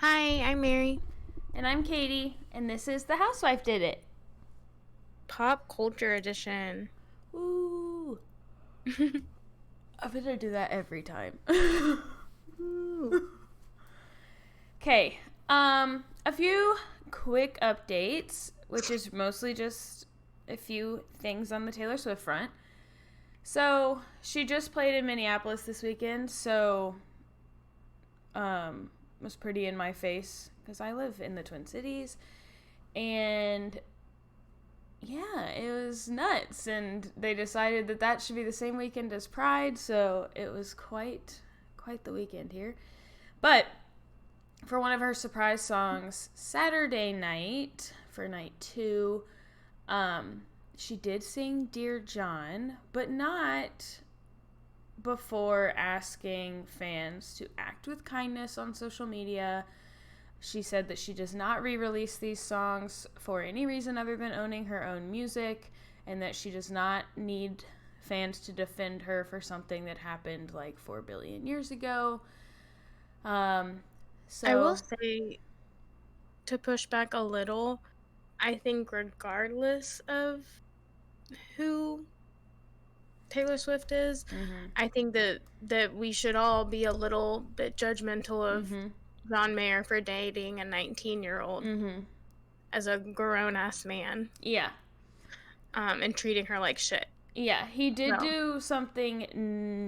Hi, I'm Mary. And I'm Katie, and this is The Housewife Did It. Pop Culture Edition. Ooh, I better do that every time. Ooh. Okay, a few quick updates, which is mostly just a few things on the Taylor Swift front. So, she just played in Minneapolis this weekend, so, was pretty in my face because I live in the Twin Cities. And yeah, it was nuts, and they decided that that should be the same weekend as Pride, so it was quite the weekend here. But for one of her surprise songs, Saturday night for night 2, she did sing Dear John, but not before asking fans to act with kindness on social media. She said that she does not re-release these songs for any reason other than owning her own music, and that she does not need fans to defend her for something that happened like 4 billion years ago. Um, I will so, say, to push back a little, I think regardless of who Taylor Swift is, mm-hmm, I think that we should all be a little bit judgmental of mm-hmm, John Mayer for dating a 19-year-old mm-hmm. as a grown-ass man, Yeah, and treating her like shit. yeah, he did So, do something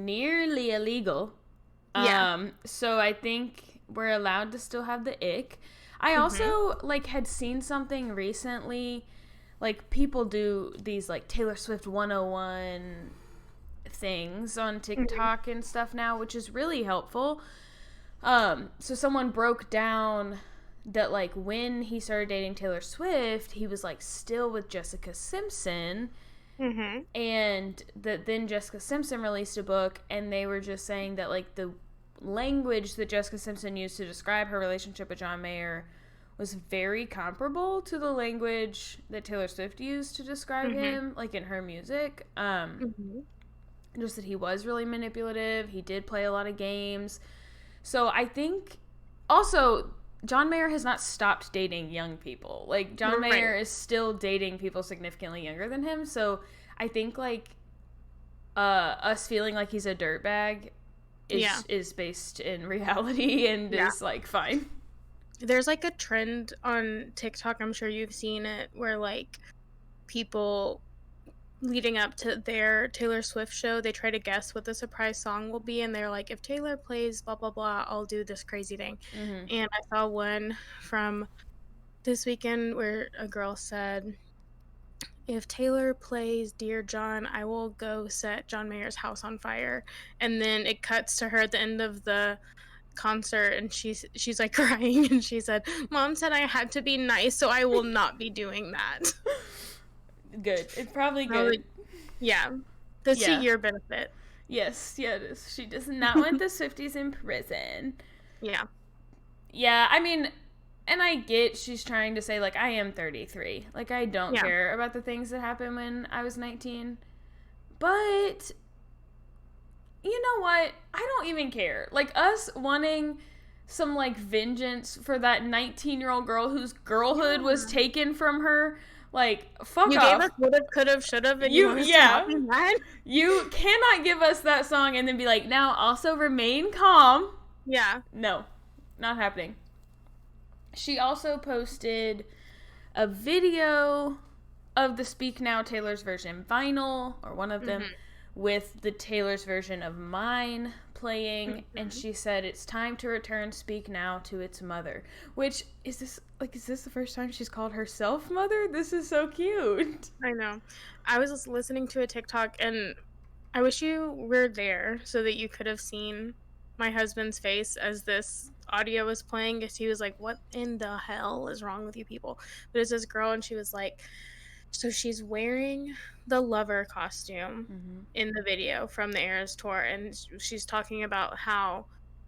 nearly illegal. yeah. So I think we're allowed to still have the ick. I Mm-hmm. also like had seen something recently, like people do these like Taylor Swift 101 things on Mm-hmm. TikTok and stuff now, which is really helpful. So someone broke down that like when he started dating Taylor Swift, he was like still with Jessica Simpson, Mm-hmm. and that then Jessica Simpson released a book, and they were just saying that like the language that Jessica Simpson used to describe her relationship with John Mayer was very comparable to the language that Taylor Swift used to describe Mm-hmm. him, like in her music. Mm-hmm. Just that he was really manipulative. He did play a lot of games. So I think also John Mayer has not stopped dating young people. Like John Right. Mayer is still dating people significantly younger than him. So I think like us feeling like he's a dirtbag Yeah. is based in reality and Yeah. is like fine. There's like a trend on TikTok, I'm sure you've seen it, where like people leading up to their Taylor Swift show, they try to guess what the surprise song will be, and they're like, if Taylor plays blah blah blah, I'll do this crazy thing. Mm-hmm. And I saw one from this weekend where a girl said, if Taylor plays Dear John, I will go set John Mayer's house on fire. And then it cuts to her at the end of the concert, and she's like crying, and she said, Mom said I had to be nice, so I will not be doing that. Good. It's probably I was good. like, yeah, that's to Yeah. your benefit. Yes. Yeah. It is. She does not want the Swifties in prison. Yeah. Yeah. I mean, and I get she's trying to say like I am 33. Like I don't Yeah. care about the things that happened when I was 19. But you know what? I don't even care. Like us wanting some like vengeance for that 19-year-old girl whose girlhood was Yeah. taken from her. Like fuck You gave us off. would have, could have, should have, and you You want us to not yeah. be mad? You cannot give us that song and then be like, now also remain calm. Yeah. No, not happening. She also posted a video of the Speak Now Taylor's version vinyl, or one of them, Mm-hmm. with the Taylor's version of Mine playing, and Mm-hmm. she said it's time to return Speak Now to its mother. Which is this the first time she's called herself mother? This is so cute. I know. I was just listening to a TikTok, and I wish you were there so that you could have seen my husband's face as this audio was playing, because he was like, what in the hell is wrong with you people? But it's this girl, and she was like, so she's wearing the lover costume Mm-hmm. in the video from the Eras tour, and she's talking about how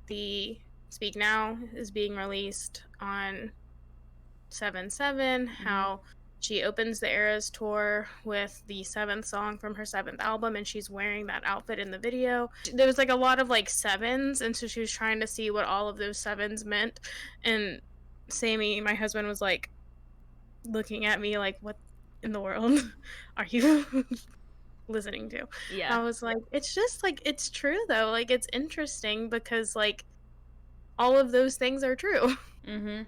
the Speak Now is being released on 7/7, Mm-hmm. how She opens the Eras tour with the 7th song from her 7th album, and she's wearing that outfit in the video. There was like a lot of like sevens, and so she was trying to see what all of those sevens meant. And Sammy, my husband, was like looking at me like, what in the world are you listening to? Yeah. I was like, it's just like, it's true though. Like, it's interesting because like all of those things are true. Mm-hmm.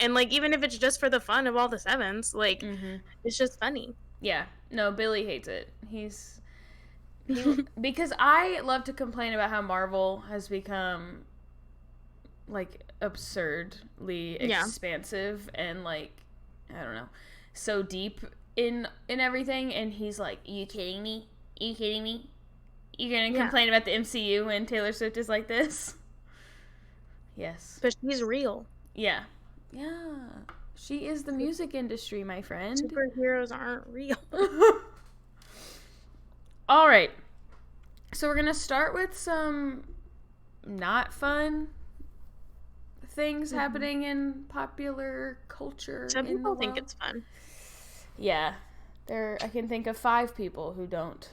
And like, even if it's just for the fun of all the sevens, like, Mm-hmm. it's just funny. Yeah. No, Billy hates it. Because I love to complain about how Marvel has become like absurdly expansive and like, I don't know, so deep in everything, and he's like, "Are you kidding me? Are you kidding me? You're gonna complain about the MCU when Taylor Swift is like this?" Yes. But she's real. Yeah. Yeah. She is the music industry, my friend. Superheroes aren't real. All right. So we're going to start with some not fun things happening in popular culture. Some people think it's fun. Yeah. I can think of 5 people who don't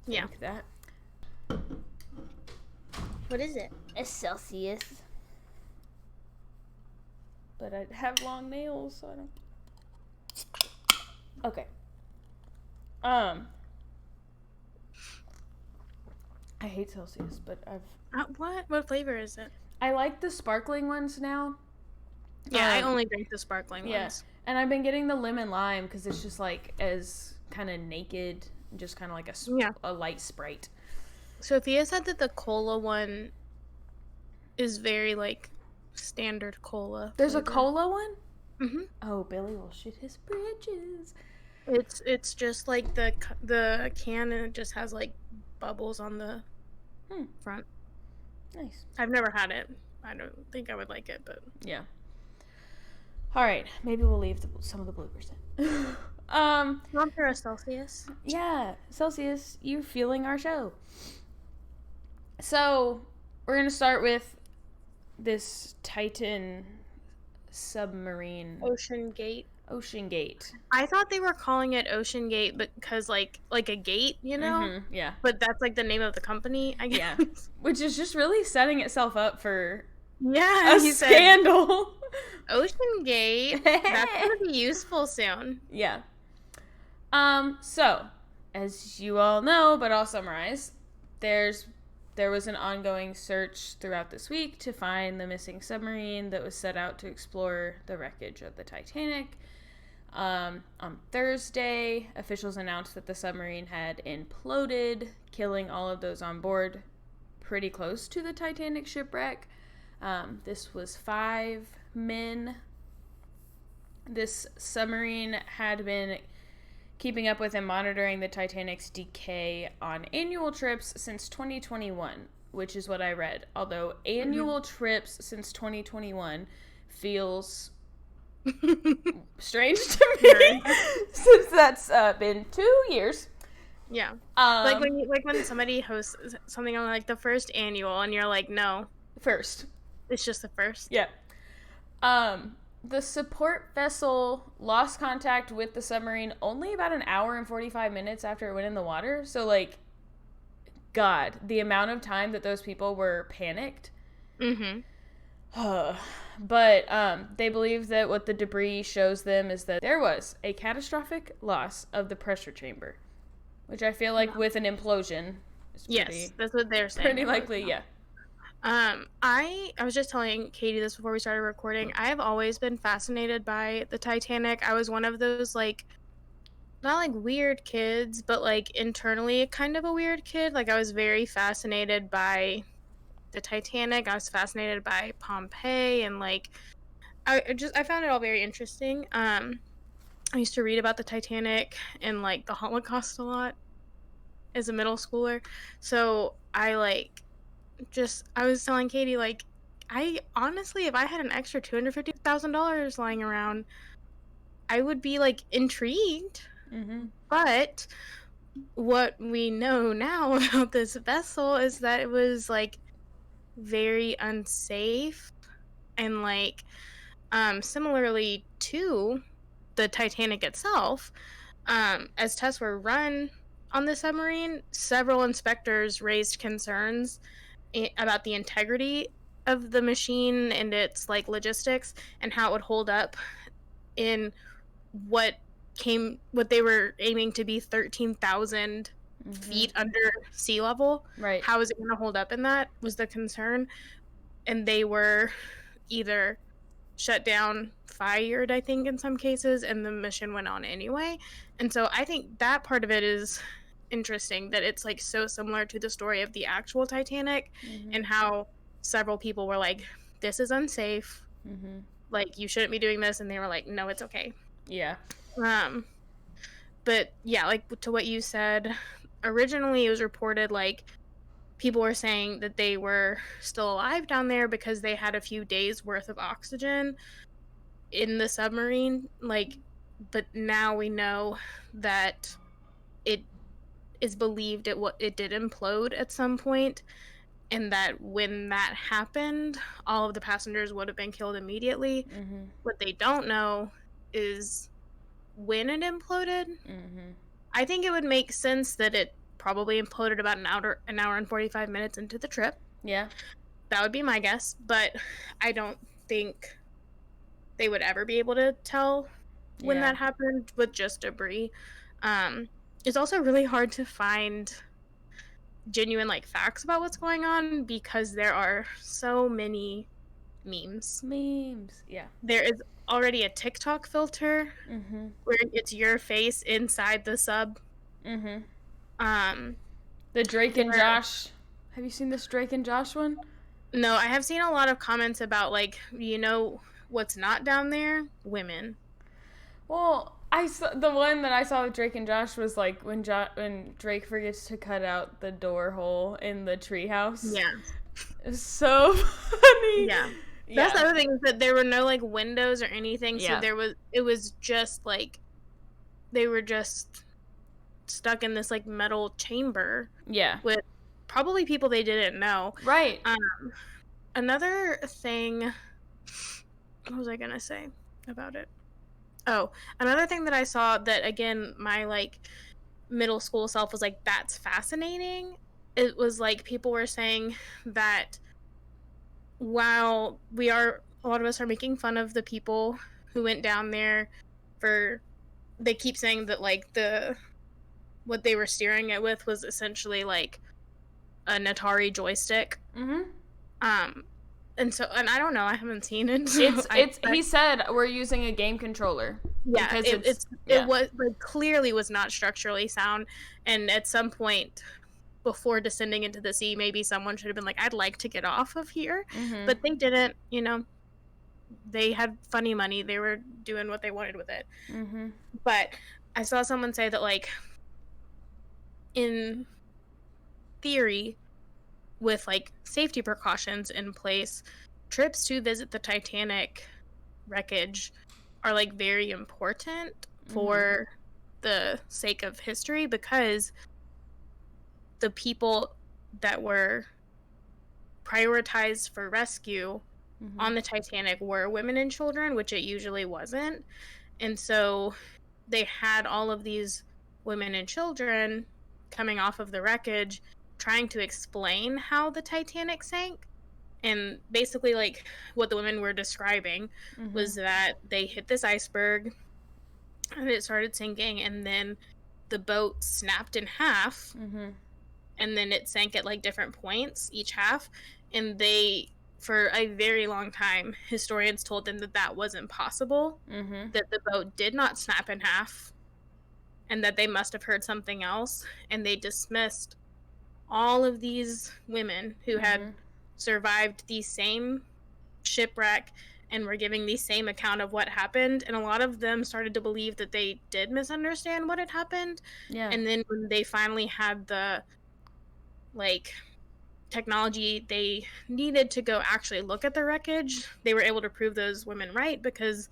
think that. What is it? A Celsius. But I have long nails, so I don't. Okay. I hate Celsius, but What flavor is it? I like the sparkling ones now. Yeah, I only drink the sparkling ones. And I've been getting the lemon lime because it's just like as kind of naked, just kind of like a light Sprite. Sophia said that the cola one is very like standard cola. There's a cola one? Mm-hmm. Oh, Billy will shoot his bridges. It's just like the can, and it just has like bubbles on the front. Nice. I've never had it. I don't think I would like it, but yeah. All right, maybe we'll leave some of the bloopers in. Not for a Celsius. Yeah, Celsius, you fueling our show. So we're gonna start with this Titan submarine. Ocean Gate. I thought they were calling it Ocean Gate because like a gate, you know? Mm-hmm, yeah. But that's like the name of the company, I guess. Yeah. Which is just really setting itself up for a scandal. Ocean Gate. That's gonna be useful soon. Yeah. So, as you all know, but I'll summarize, there was an ongoing search throughout this week to find the missing submarine that was set out to explore the wreckage of the Titanic. On Thursday, officials announced that the submarine had imploded, killing all of those on board pretty close to the Titanic shipwreck. This was 5 men. This submarine had been keeping up with and monitoring the Titanic's decay on annual trips since 2021, which is what I read. Although annual trips since 2021 feels strange to me since that's been 2 years. Yeah. Like when somebody hosts something on like the first annual and you're like, no. First. It's just the first. Yeah. The support vessel lost contact with the submarine only about an hour and 45 minutes after it went in the water. So, like, God, the amount of time that those people were panicked. Mm-hmm. But they believe that what the debris shows them is that there was a catastrophic loss of the pressure chamber, which I feel like with an implosion is yes, that's what they're saying. Pretty likely, yeah. I was just telling Katie this before we started recording. I have always been fascinated by the Titanic. I was one of those, like, not like weird kids, but like internally kind of a weird kid. Like, I was very fascinated by the Titanic. I was fascinated by Pompeii, and like I found it all very interesting. I used to read about the Titanic and like the Holocaust a lot as a middle schooler. So I was telling Katie, like, I honestly, if I had an extra $250,000 lying around, I would be like intrigued. Mm-hmm. But what we know now about this vessel is that it was like very unsafe, and like similarly to the Titanic itself, as tests were run on the submarine, several inspectors raised concerns about the integrity of the machine and its like logistics and how it would hold up in what what they were aiming to be 13,000 Mm-hmm. feet under sea level. Right. How is it going to hold up in that was the concern. And they were either shut down, fired, I think, in some cases, and the mission went on anyway. And so I think that part of it is interesting that it's like so similar to the story of the actual Titanic Mm-hmm. and how several people were like, this is unsafe. Mm-hmm. Like, you shouldn't be doing this. And they were like, no, it's okay. Yeah. Um, but yeah, like to what you said, originally it was reported like people were saying that they were still alive down there because they had a few days worth of oxygen in the submarine. Like, but now we know that it is believed it did implode at some point, and that when that happened, all of the passengers would have been killed immediately. Mm-hmm. What they don't know is when it imploded. Mm-hmm. I think it would make sense that it probably imploded about an hour and 45 minutes into the trip. Yeah. That would be my guess, but I don't think they would ever be able to tell when Yeah. that happened with just debris. Um, it's also really hard to find genuine like facts about what's going on because there are so many memes. Memes. Yeah. There is already a TikTok filter Mm-hmm. where it's your face inside the sub. Mm-hmm. Um, The Drake and there Josh. Have you seen this Drake and Josh one? No, I have seen a lot of comments about like, what's not down there? Women. Well, I saw the one that I saw with Drake and Josh was like when Drake forgets to cut out the door hole in the treehouse. Yeah. It's so funny. Yeah. That's the Yeah. other thing is that there were no like windows or anything, so Yeah. it was just like they were just stuck in this like metal chamber Yeah. with probably people they didn't know. Right. Another thing, what was I gonna say about it? Oh, another thing that I saw that again my like middle school self was like, that's fascinating. It was like people were saying that while a lot of us are making fun of the people who went down there for, they keep saying that like what they were steering it with was essentially like an Atari joystick. Mm-hmm. Um, and I don't know, I haven't seen it. So He said we're using a game controller. Yeah, Because it was like clearly was not structurally sound, and at some point before descending into the sea, maybe someone should have been like, I'd like to get off of here. Mm-hmm. But they didn't, they had funny money. They were doing what they wanted with it. Mm-hmm. But I saw someone say that, like, in theory, with like safety precautions in place, trips to visit the Titanic wreckage are like very important for the sake of history, because the people that were prioritized for rescue on the Titanic were women and children, which it usually wasn't. And so they had all of these women and children coming off of the wreckage trying to explain how the Titanic sank. And basically, like, what the women were describing was that they hit this iceberg and it started sinking, and then the boat snapped in half, and then it sank at like different points, each half. And for a very long time, historians told them that that wasn't possible, that the boat did not snap in half, and that they must have heard something else. And they dismissed all of these women who had survived the same shipwreck and were giving the same account of what happened. And a lot of them started to believe that they did misunderstand what had happened. Yeah. And then when they finally had the like technology they needed to go actually look at the wreckage, they were able to prove those women right, because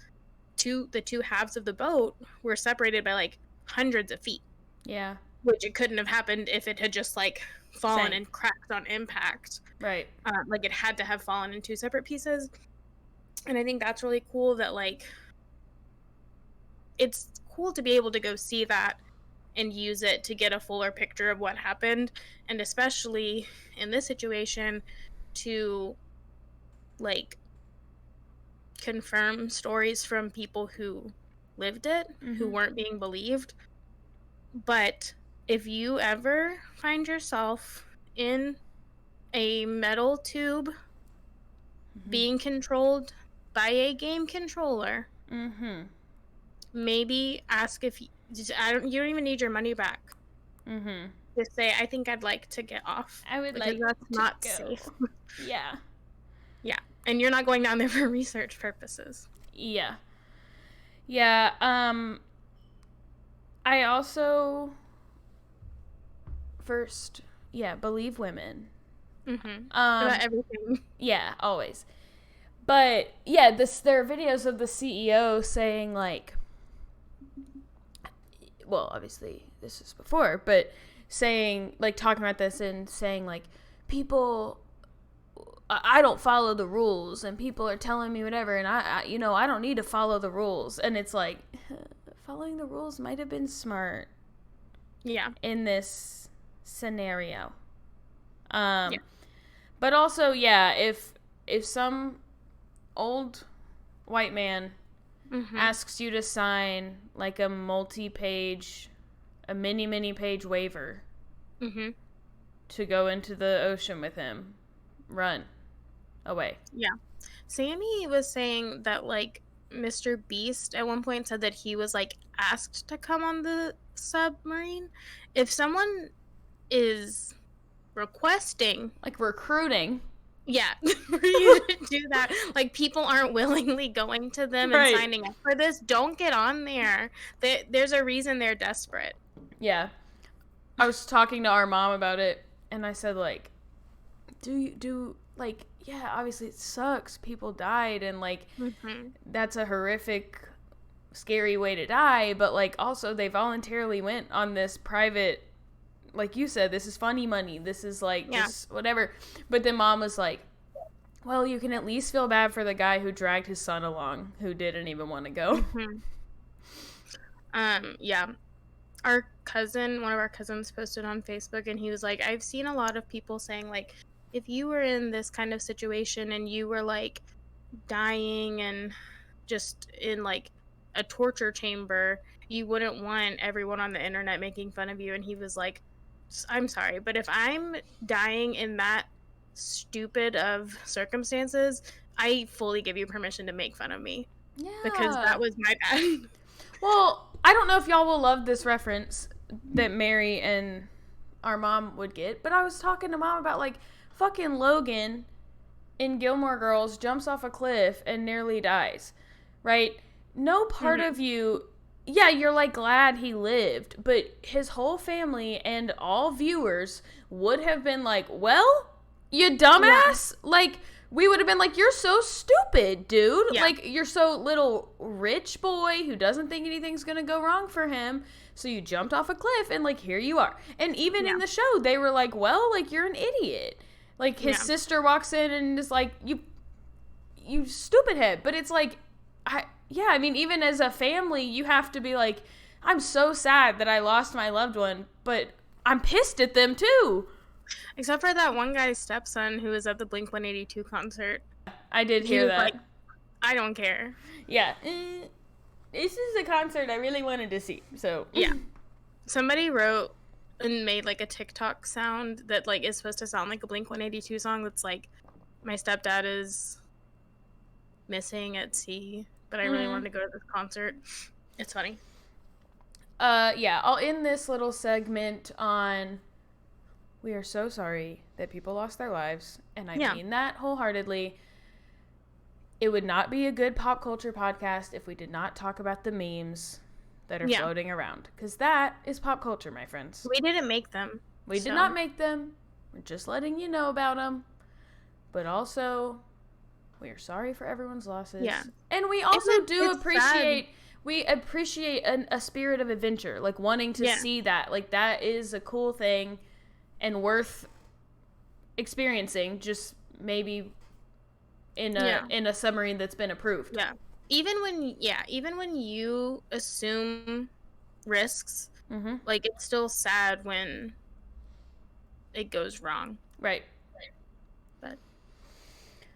the two halves of the boat were separated by like hundreds of feet. Yeah. Which it couldn't have happened if it had just like fallen and cracked on impact. Right. Like it had to have fallen in two separate pieces. And I think that's really cool that like it's cool to be able to go see that and use it to get a fuller picture of what happened, and especially in this situation to like confirm stories from people who lived it, who weren't being believed. But if you ever find yourself in a metal tube being controlled by a game controller, maybe ask if you don't even need your money back. Just say, I think I'd like to get off. I would because like that's to not go. safe. Yeah. Yeah. And you're not going down there for research purposes. Yeah. Yeah. I also first, believe women. About everything. Yeah, always. But yeah, there are videos of the CEO saying like, well, obviously this is before, but saying like talking about this and saying like people, I don't follow the rules and people are telling me whatever, and I don't need to follow the rules, and it's like following the rules might have been smart. Yeah. In this scenario. But also, if some old white man asks you to sign like a many page waiver to go into the ocean with him, run away. Yeah. Sammy was saying that like Mr. Beast at one point said that he was like asked to come on the submarine. If someone is requesting, like recruiting, for you to do that, like people aren't willingly going to them and signing up for this, don't get on there. There's a reason they're desperate. Yeah. I was talking to our mom about it, and I said like, obviously it sucks, people died, and like that's a horrific, scary way to die, but like also they voluntarily went on this private, like you said, this is funny money, this is like just whatever. But then mom was like, well, you can at least feel bad for the guy who dragged his son along who didn't even want to go. One of our cousins posted on Facebook, and he was like, I've seen a lot of people saying like, if you were in this kind of situation and you were like dying and just in like a torture chamber, you wouldn't want everyone on the internet making fun of you. And he was like, I'm sorry, but if I'm dying in that stupid of circumstances, I fully give you permission to make fun of me. Yeah. Because that was my bad. Well, I don't know if y'all will love this reference that Mary and our mom would get, but I was talking to mom about like fucking Logan in Gilmore Girls jumps off a cliff and nearly dies, right? No part of you, you're like glad he lived, but his whole family and all viewers would have been like, well, you dumbass. Like, we would have been like, you're so stupid, dude. Like, you're so little rich boy who doesn't think anything's gonna go wrong for him, so you jumped off a cliff and like here you are. And even in the show they were like, well, like you're an idiot. Like his sister walks in and is like, you stupid head. But it's like, I mean, even as a family, you have to be like, I'm so sad that I lost my loved one, but I'm pissed at them too. Except for that one guy's stepson who was at the Blink-182 concert. I did hear that. Like, I don't care. Yeah. This is a concert I really wanted to see, so. Yeah. Somebody wrote and made like a TikTok sound that like is supposed to sound like a Blink-182 song that's like, my stepdad is missing at sea, but I really wanted to go to this concert. It's funny. I'll end this little segment on, we are so sorry that people lost their lives, and I mean that wholeheartedly. It would not be a good pop culture podcast if we did not talk about the memes that are floating around, because that is pop culture, my friends. We didn't make them. We did not make them. We're just letting you know about them. But also, we are sorry for everyone's losses. Yeah. And we also we appreciate a spirit of adventure, like wanting to see that. Like, that is a cool thing and worth experiencing, just maybe in a submarine that's been approved. Yeah. even when you assume risks, Mm-hmm. like it's still sad when it goes wrong. Right. But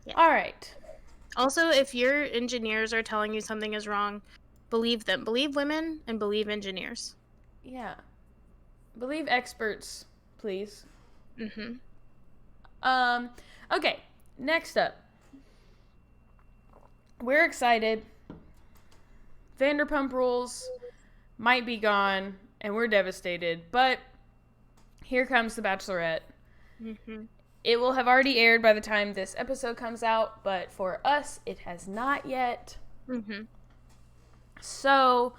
yeah. All right. Also, if your engineers are telling you something is wrong, believe them. Believe women and believe engineers. Yeah. Believe experts, please. Mm-hmm. Um, okay. Next up. We're excited. Vanderpump Rules might be gone, and we're devastated, but here comes The Bachelorette. Mm-hmm. It will have already aired by the time this episode comes out, but for us, it has not yet. Mm-hmm. So,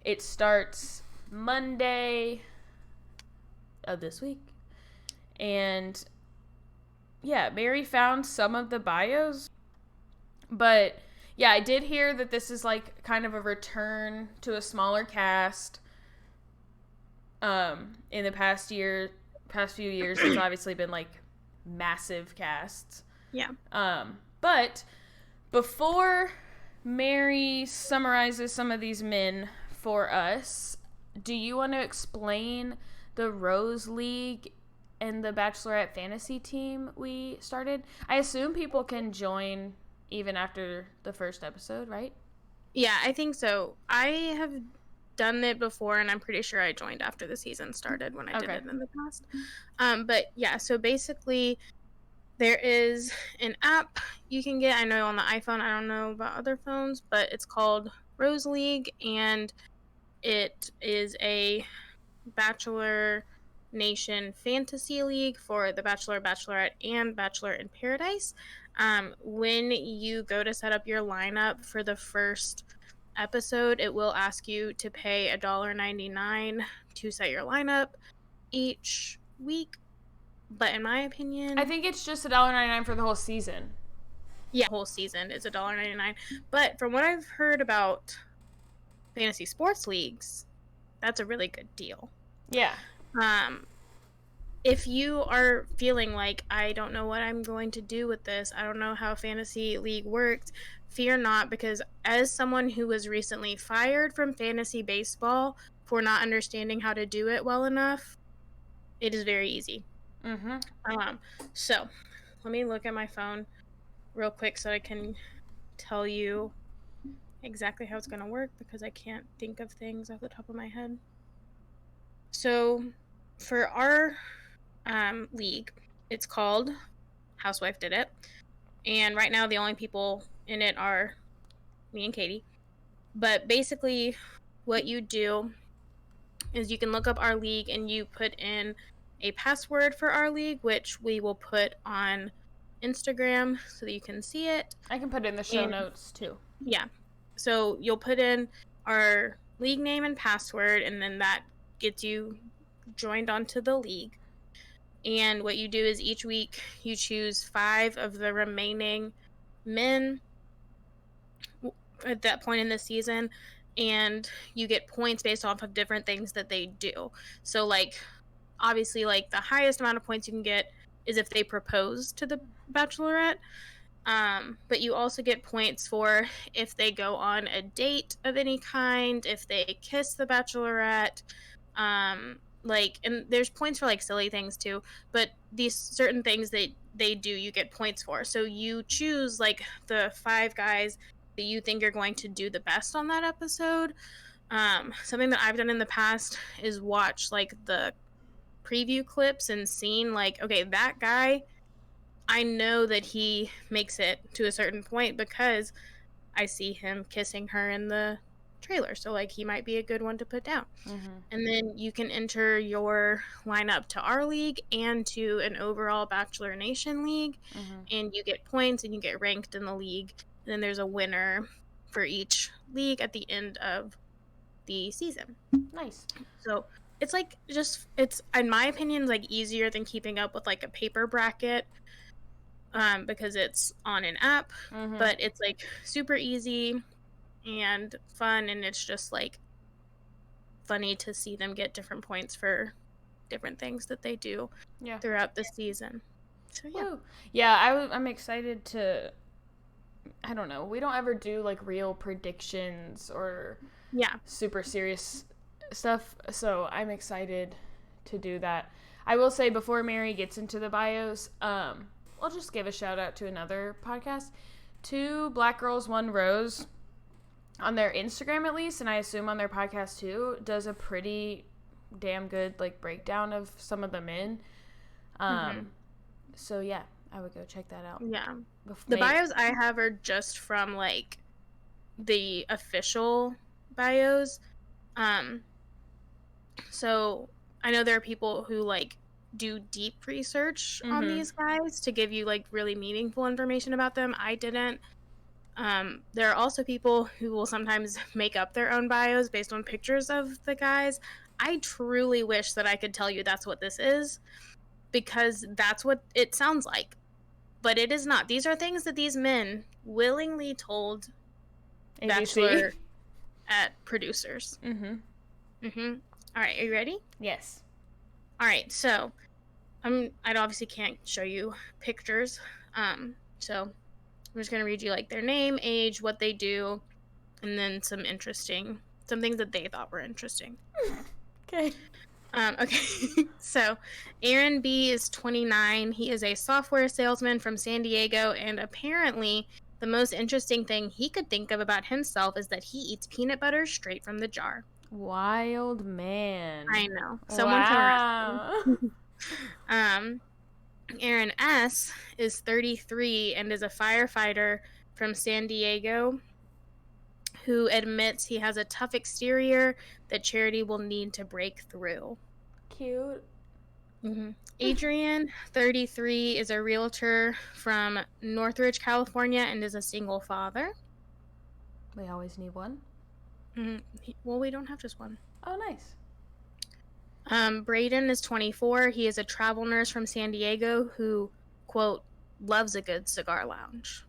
it starts Monday of this week. And yeah, Mary found some of the bios, but yeah, I did hear that this is like kind of a return to a smaller cast. In the past few years, there's obviously been like massive casts. Yeah. But before Mary summarizes some of these men for us, do you want to explain the Rose League and the Bachelorette fantasy team we started? I assume people can join even after the first episode, right? Yeah, I think so. I have done it before, and I'm pretty sure I joined after the season started when I did Okay. it in the past. But yeah, so basically, there is an app you can get. I know on the iPhone, I don't know about other phones, but it's called Rose League, and it is a Bachelor Nation Fantasy League for the Bachelor, Bachelorette, and Bachelor in Paradise. When you go to set up your lineup for the first episode, it will ask you to pay $1.99 to set your lineup each week. But in my opinion, I think it's just $1.99 for the whole season. yeah, whole season is $1.99. But from what I've heard about fantasy sports leagues, that's a really good deal. Yeah. Um, if you are feeling like, I don't know what I'm going to do with this, I don't know how fantasy league works, fear not, because as someone who was recently fired from fantasy baseball for not understanding how to do it well enough, it is very easy. Mm-hmm. So let me look at my phone real quick so I can tell you exactly how it's going to work, because I can't think of things off the top of my head. So for our league, it's called Housewife Did It. And right now, the only people in it are me and Katie. But basically, what you do is you can look up our league and you put in a password for our league, which we will put on Instagram so that you can see it. I can put it in the show notes too. Yeah. So you'll put in our league name and password, and then that gets you joined onto the league. And what you do is each week you choose 5 of the remaining men at that point in the season, and you get points based off of different things that they do. So like obviously like the highest amount of points you can get is if they propose to the Bachelorette. But you also get points for if they go on a date of any kind, if they kiss the Bachelorette, like, and there's points for like silly things too, but these certain things that they do, you get points for. So you choose like the 5 guys that you think are going to do the best on that episode. Something that I've done in the past is watch like the preview clips and seen like, okay, that guy, I know that he makes it to a certain point because I see him kissing her in the trailer. So like he might be a good one to put down. Mm-hmm. And then you can enter your lineup to our league and to an overall Bachelor Nation league, Mm-hmm. and you get points and you get ranked in the league. And then there's a winner for each league at the end of the season. Nice. So it's like it's in my opinion like easier than keeping up with like a paper bracket, because it's on an app, Mm-hmm. but it's like super easy and fun, and it's just like funny to see them get different points for different things that they do throughout the season. So yeah. Woo. Yeah, I'm excited to I don't know. We don't ever do like real predictions or Yeah. super serious stuff. So I'm excited to do that. I will say before Mary gets into the bios, I'll just give a shout out to another podcast. Two Black Girls, One Rose, on their Instagram at least, and I assume on their podcast too, does a pretty damn good like breakdown of some of the men. So yeah, I would go check that out. Yeah. The bios I have are just from like the official bios. So I know there are people who like do deep research on these guys to give you like really meaningful information about them. I didn't. There are also people who will sometimes make up their own bios based on pictures of the guys. I truly wish that I could tell you that's what this is, because that's what it sounds like. But it is not. These are things that these men willingly told Bachelorette producers. All right, are you ready? Yes. All right, so I obviously can't show you pictures. So I'm just gonna read you like their name, age, what they do, and then some things that they thought were interesting. Okay. Okay. So Aaron B is 29. He is a software salesman from San Diego, and apparently the most interesting thing he could think of about himself is that he eats peanut butter straight from the jar. Wild man. I know. Someone can arrest him. Aaron S is 33 and is a firefighter from San Diego who admits he has a tough exterior that Charity will need to break through. Cute. Adrian, 33, is a realtor from Northridge, California, and is a single father. We always need one. Well, we don't have just one. Oh, nice. Braden is 24. He is a travel nurse from San Diego who, quote, loves a good cigar lounge.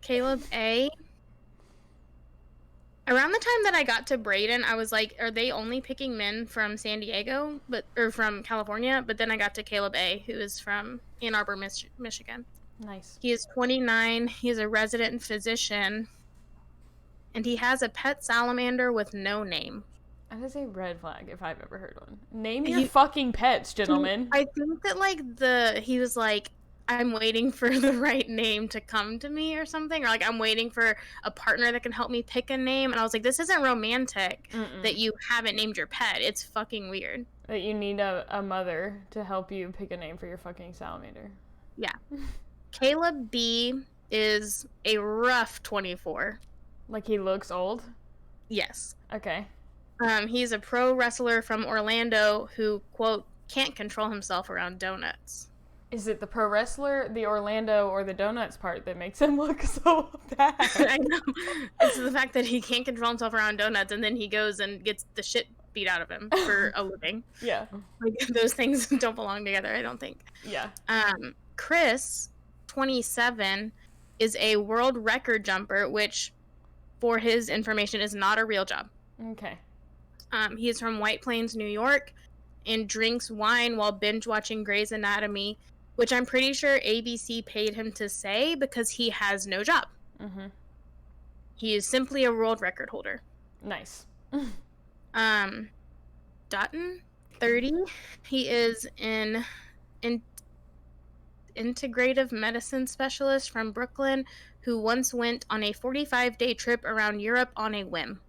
Caleb A. Around the time that I got to Braden, I was like, are they only picking men from San Diego, or from California? But then I got to Caleb A., who is from Ann Arbor, Michigan. Nice. He is 29. He is a resident physician. And he has a pet salamander with no name. That is a red flag if I've ever heard one. Name your fucking pets, gentlemen. I think that like he was like, I'm waiting for the right name to come to me or something, or like I'm waiting for a partner that can help me pick a name. And I was like, this isn't romantic that you haven't named your pet. It's fucking weird. That you need a mother to help you pick a name for your fucking salamander. Yeah. Caleb B is a rough 24. Like he looks old? Yes. Okay. He's a pro wrestler from Orlando who, quote, can't control himself around donuts. Is it the pro wrestler, the Orlando, or the donuts part that makes him look so bad? I know. It's the fact that he can't control himself around donuts, and then he goes and gets the shit beat out of him for a living. Yeah. Like, those things don't belong together, I don't think. Yeah. Chris, 27, is a world record jumper, which, for his information, is not a real job. Okay. He is from White Plains, New York, and drinks wine while binge watching Grey's Anatomy, which I'm pretty sure ABC paid him to say because he has no job. He is simply a world record holder. Nice. Dutton, 30. He is an integrative medicine specialist from Brooklyn who once went on a 45-day trip around Europe on a whim.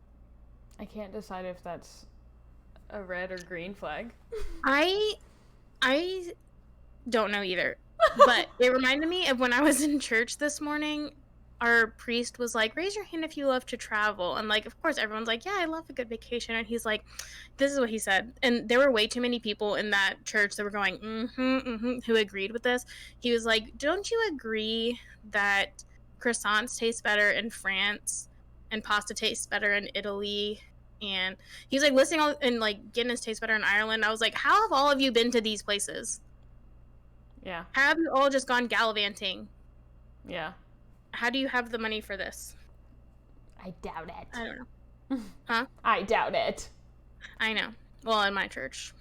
I can't decide if that's a red or green flag. I don't know either, but it reminded me of when I was in church this morning. Our priest was like, raise your hand if you love to travel. And like, of course, everyone's like, yeah, I love a good vacation. And he's like, this is what he said. And there were way too many people in that church that were going, who agreed with this. He was like, don't you agree that croissants taste better in France and pasta tastes better in Italy? And he's like listing all, and like Guinness tastes better in Ireland. I was like, how have all of you been to these places? Yeah. How have you all just gone gallivanting? Yeah. How do you have the money for this? I doubt it. I don't know. Huh? I doubt it. I know. Well, in my church.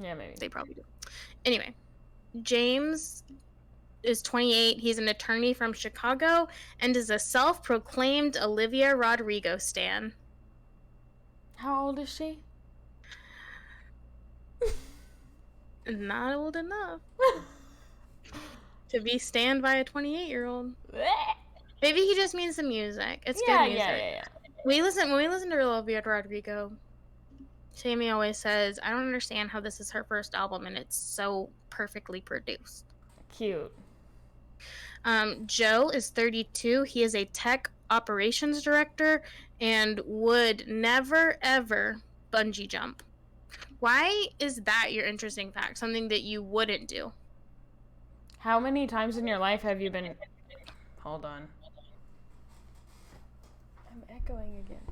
Yeah, maybe. They probably do. Anyway, James is 28. He's an attorney from Chicago and is a self-proclaimed Olivia Rodrigo stan. How old is she? Not old enough to be stan by a 28-year-old. Maybe he just means the music. It's good music. Yeah. When we listen to Olivia Rodrigo, Sammy always says, I don't understand how this is her first album and it's so perfectly produced. Cute. Joe is 32. He is a tech operations director and would never, ever bungee jump. Why is that your interesting fact? Something that you wouldn't do? How many times in your life have you been... Hold on. I'm echoing again.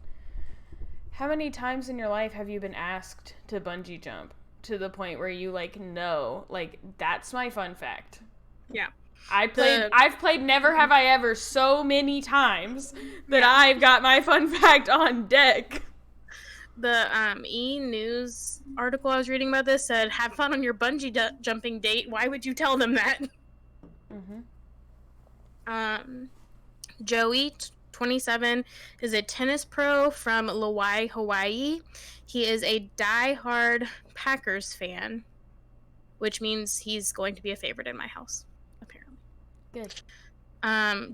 How many times in your life have you been asked to bungee jump to the point where you, like, know, like, that's my fun fact? Yeah. I've played Never Have I Ever so many times that I've got my fun fact on deck. The E! News article I was reading about this said, have fun on your bungee jumping date. Why would you tell them that? Joey, 27, is a tennis pro from Lauai, Hawaii. He is a die-hard Packers fan, which means he's going to be a favorite in my house, apparently. Good.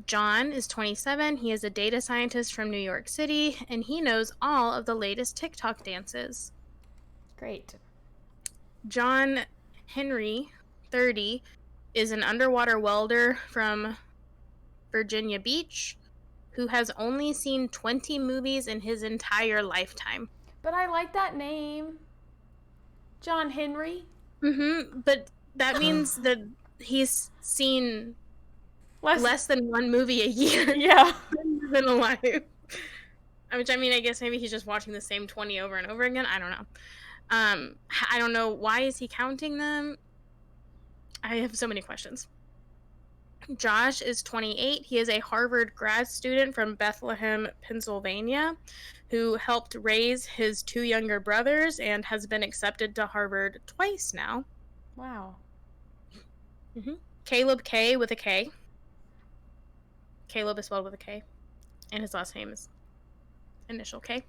John is 27. He is a data scientist from New York City, and he knows all of the latest TikTok dances. Great. John Henry, 30, is an underwater welder from Virginia Beach who has only seen 20 movies in his entire lifetime. But I like that name. John Henry. But that means that he's seen less than one movie a year. Yeah. Than alive. Which, I mean, I guess maybe he's just watching the same 20 over and over again. I don't know. I don't know. Why is he counting them? I have so many questions. Josh is 28. He is a Harvard grad student from Bethlehem, Pennsylvania, who helped raise his two younger brothers and has been accepted to Harvard twice now. Wow. Caleb K with a K. Caleb is spelled with a K. And his last name is initial K.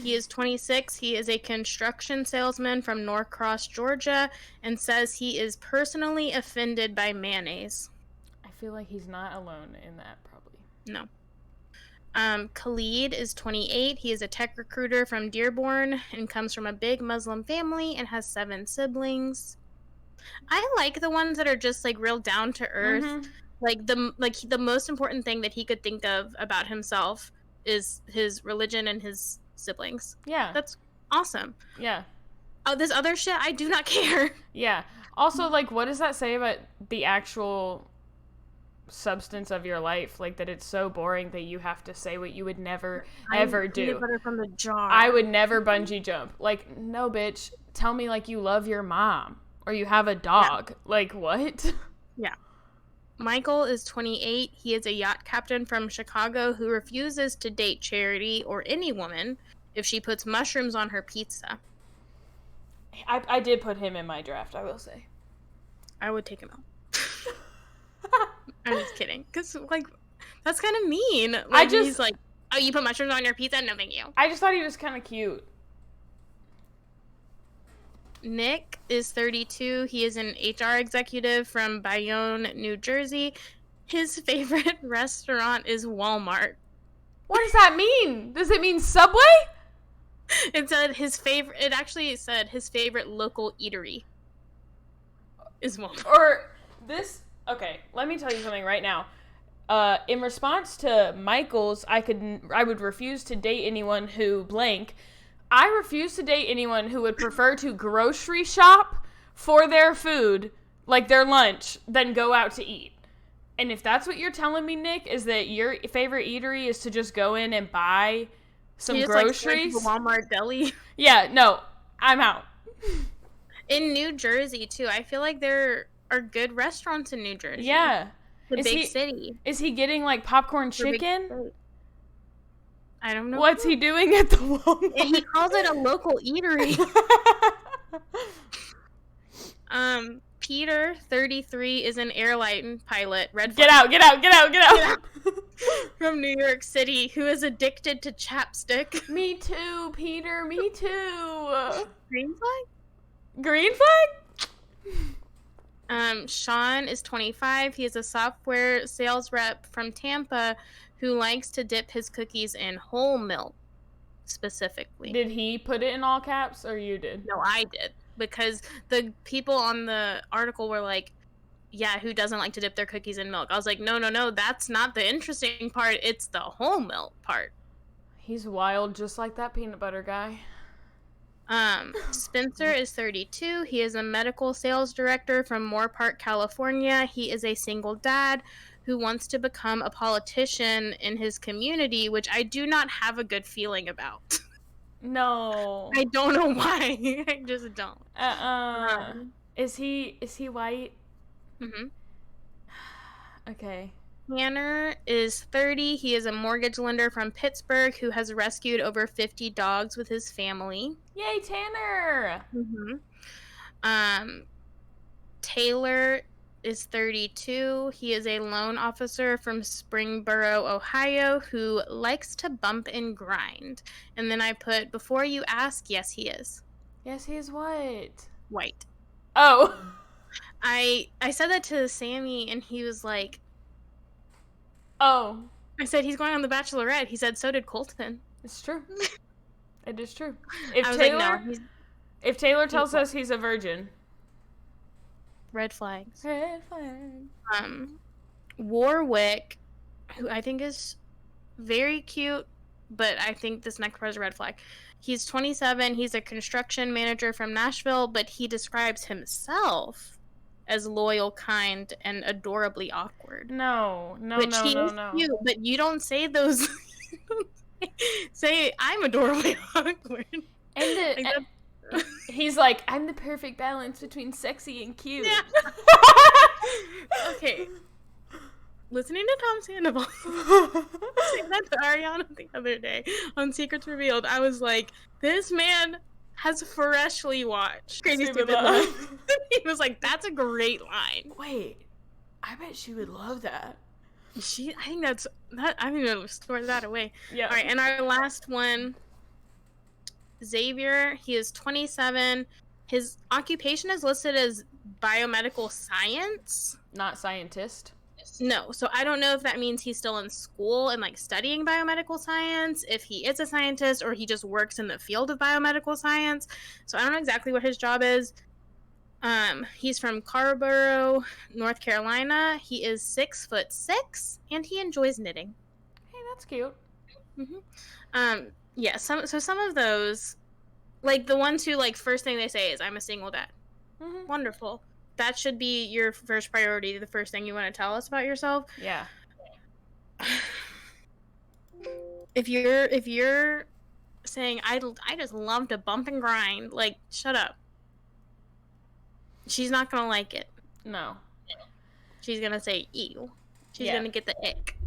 He is 26. He is a construction salesman from Norcross, Georgia, and says he is personally offended by mayonnaise. I feel like he's not alone in that, probably. No. Khalid is 28. He is a tech recruiter from Dearborn and comes from a big Muslim family and has 7 siblings. I like the ones that are just, like, real down to earth. The most important thing that he could think of about himself is his religion and his siblings. Yeah. That's awesome. Yeah. Oh, this other shit, I do not care. Yeah. Also, like, what does that say about the actual substance of your life? Like, that it's so boring that you have to say what you would never, ever do. Peanut butter from the jar. I would never bungee jump. Like, no, bitch. Tell me, like, you love your mom. Or you have a dog. Yeah. Like, what? Yeah. Michael is 28. He is a yacht captain from Chicago who refuses to date Charity or any woman if she puts mushrooms on her pizza. I did put him in my draft, I will say. I would take him out. I'm just kidding. Because, like, that's kind of mean. Like, he's like, oh, you put mushrooms on your pizza? No, thank you. I just thought he was kind of cute. Nick is 32. He is an HR executive from Bayonne, New Jersey. His favorite restaurant is Walmart. What does that mean? Does it mean Subway? It actually said his favorite local eatery is Walmart. Okay, let me tell you something right now. In response to Michael's, I would refuse to date anyone who blank. I refuse to date anyone who would prefer to grocery shop for their food, like their lunch, than go out to eat. And if that's what you're telling me, Nick, is that your favorite eatery is to just go in and buy some groceries? Like, Walmart deli? Yeah, no, I'm out. In New Jersey, too. I feel like there are good restaurants in New Jersey. Yeah. The big city. Is he getting, like, popcorn chicken? I don't know. What's he doing at the Walmart? Yeah, he calls it a local eatery. Peter, 33, is an airline pilot. Red Get flag. out, get out, get out, get out. From New York City, who is addicted to chapstick. Me too, Peter, me too. Green flag? Green flag? Sean is 25. He is a software sales rep from Tampa who likes to dip his cookies in whole milk, specifically. Did he put it in all caps, or you did? No, I did. Because the people on the article were like, yeah, who doesn't like to dip their cookies in milk? I was like, no, that's not the interesting part. It's the whole milk part. He's wild, just like that peanut butter guy. Spencer is 32. He is a medical sales director from Moore Park, California. He is a single dad who wants to become a politician in his community, which I do not have a good feeling about. No. I don't know why. I just don't. Is he white? Mm-hmm. Okay. Tanner is 30. He is a mortgage lender from Pittsburgh who has rescued over 50 dogs with his family. Yay, Tanner! Mm-hmm. Taylor is 32. He is a loan officer from Springboro, Ohio, who likes to bump and grind. And then I put, before you ask, yes, he is. Yes, he is what? White. Oh. I said that to Sammy, and he was like, oh. I said, he's going on The Bachelorette. He said, so did Colton. It's true. It is true. If Taylor tells us he's a virgin. Red flags. Red flag. Warwick, who I think is very cute, but I think this next part is a red flag. He's 27. He's a construction manager from Nashville, but he describes himself as loyal, kind, and adorably awkward. No. Cute, but you don't say those. Say, I'm adorably awkward. And he's like, I'm the perfect balance between sexy and cute. Yeah. Okay. Listening to Tom Sandoval saying that to Ariana the other day on Secrets Revealed, I was like, this man has freshly watched Crazy Stupid Love. He was like, that's a great line. Wait, I bet she would love that. I think I'm gonna store that away. Yeah. All right, and our last one, Xavier. He is 27. His occupation is listed as biomedical science. Not scientist. No, so I don't know if that means he's still in school and like studying biomedical science, if he is a scientist, or he just works in the field of biomedical science. So I don't know exactly what his job is. He's from Carrboro, North Carolina. He is 6'6", and he enjoys knitting. Hey, that's cute. Mm-hmm. Yeah. Some of those, like the ones who like first thing they say is, "I'm a single dad." Mm-hmm. Wonderful. That should be your first priority, the first thing you want to tell us about yourself. Yeah. If you're saying, I just love to bump and grind, like, shut up. She's not going to like it. No. She's going to say, ew. She's going to get the ick.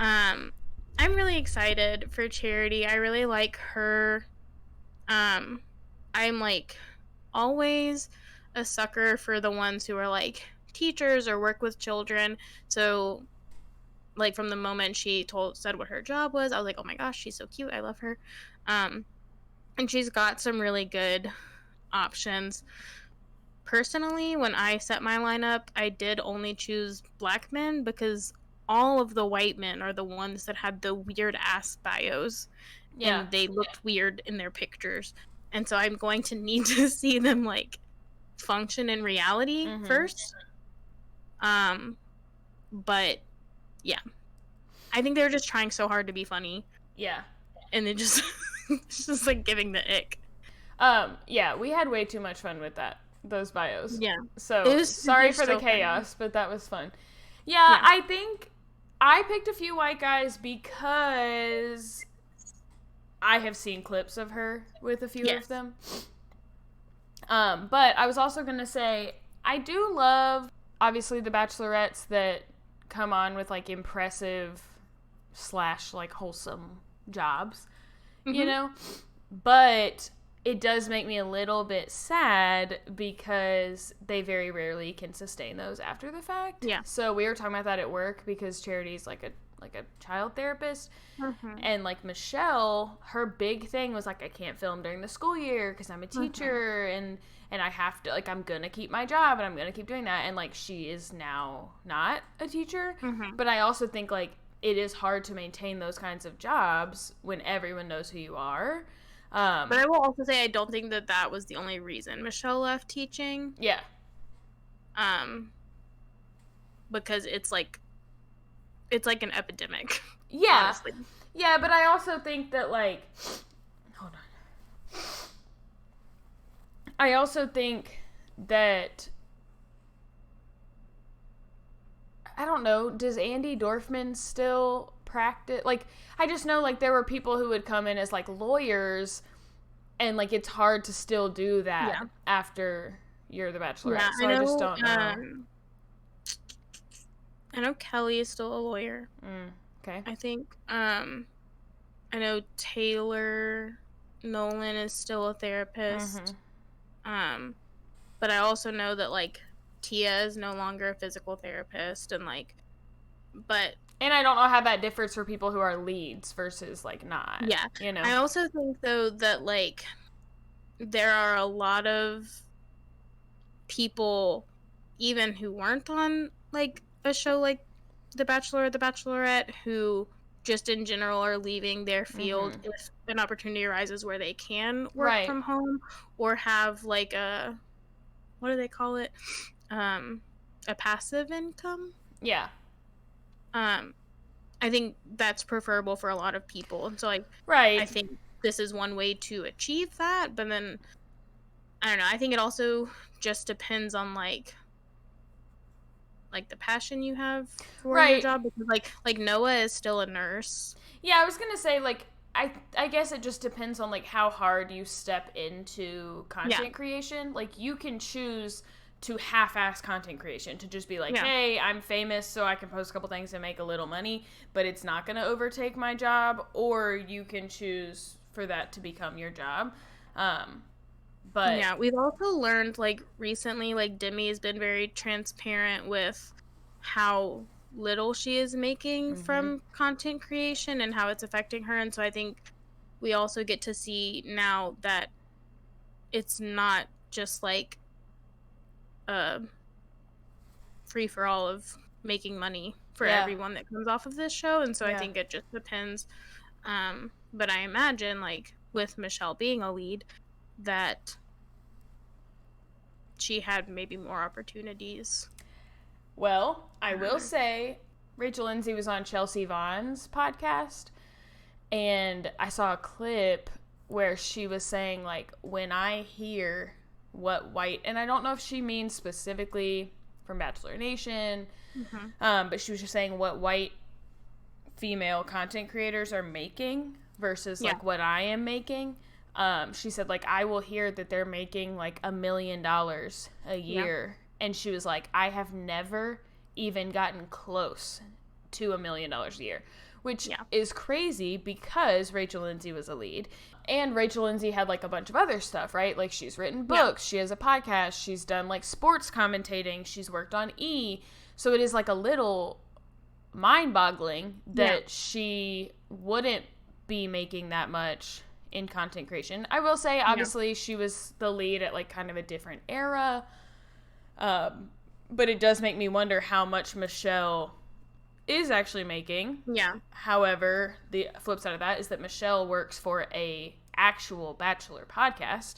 I'm really excited for Charity. I really like her. I'm, like, always a sucker for the ones who are like teachers or work with children. So like from the moment she said what her job was, I was like, oh my gosh, she's so cute. I love her. And she's got some really good options. Personally, when I set my lineup, I did only choose black men because all of the white men are the ones that had the weird ass bios. Yeah. And they looked weird in their pictures. And so I'm going to need to see them like function in reality first. But yeah, I think they're just trying so hard to be funny. Yeah. And it just it's just like giving the ick. Yeah, we had way too much fun with those bios. Yeah. So sorry for the chaos, but that was fun. Yeah, I think I picked a few white guys because I have seen clips of her with a few of them. But I was also going to say, I do love, obviously, the Bachelorettes that come on with, like, impressive / like, wholesome jobs, you know? But it does make me a little bit sad because they very rarely can sustain those after the fact. Yeah. So we were talking about that at work because Charity's like a child therapist. Mm-hmm. And like Michelle, her big thing was like, I can't film during the school year because I'm a teacher, and I have to, like, I'm gonna keep my job and I'm gonna keep doing that. And like, she is now not a teacher, but I also think like it is hard to maintain those kinds of jobs when everyone knows who you are. But I will also say I don't think that was the only reason Michelle left teaching. Yeah. Because it's like an epidemic. Yeah. Honestly. Yeah, but I also think that, like, hold on. I also think that, I don't know, does Andy Dorfman still practice? Like, I just know, like, there were people who would come in as, like, lawyers, and, like, it's hard to still do that after you're the Bachelorette. Yeah, so I just don't know. I know Kelly is still a lawyer. Okay. I think. I know Taylor Nolan is still a therapist. But I also know that, like, Tia is no longer a physical therapist, and, like, but... And I don't know how that differs for people who are leads versus, like, not. Yeah. You know? I also think, though, that, like, there are a lot of people, even who weren't on, like, a show like The Bachelor or The Bachelorette, who just in general are leaving their field if an opportunity arises where they can work from home or have, like, a... what do they call it? A passive income? Yeah. I think that's preferable for a lot of people. And so, like, I think this is one way to achieve that. But then, I don't know. I think it also just depends on, like the passion you have for your job. Because, like Noah is still a nurse. Yeah, I was going to say, like, I guess it just depends on, like, how hard you step into content creation. Like, you can choose to half-ass content creation, to just be like, hey, I'm famous so I can post a couple things and make a little money, but it's not going to overtake my job. Or you can choose for that to become your job. But yeah, we've also learned, like, recently, like, Demi has been very transparent with how little she is making from content creation and how it's affecting her. And so I think we also get to see now that it's not just, like, a free-for-all of making money for everyone that comes off of this show. And so I think it just depends. But I imagine, like, with Michelle being a lead, that she had maybe more opportunities. Well, I will say Rachel Lindsay was on Chelsea Vaughn's podcast, and I saw a clip where she was saying, like, when I hear what white, and I don't know if she means specifically from Bachelor Nation, but she was just saying what white female content creators are making versus like what I am making. She said, like, I will hear that they're making like $1 million a year, and she was like, I have never even gotten close to $1 million a year, which is crazy because Rachel Lindsay was a lead. And Rachel Lindsay had, like, a bunch of other stuff, right? Like, she's written books. She has a podcast. She's done, like, sports commentating. She's worked on E! So it is, like, a little mind-boggling that she wouldn't be making that much in content creation. I will say, obviously, she was the lead at, like, kind of a different era. But it does make me wonder how much Michelle is actually making. Yeah. However, the flip side of that is that Michelle works for a actual Bachelor podcast,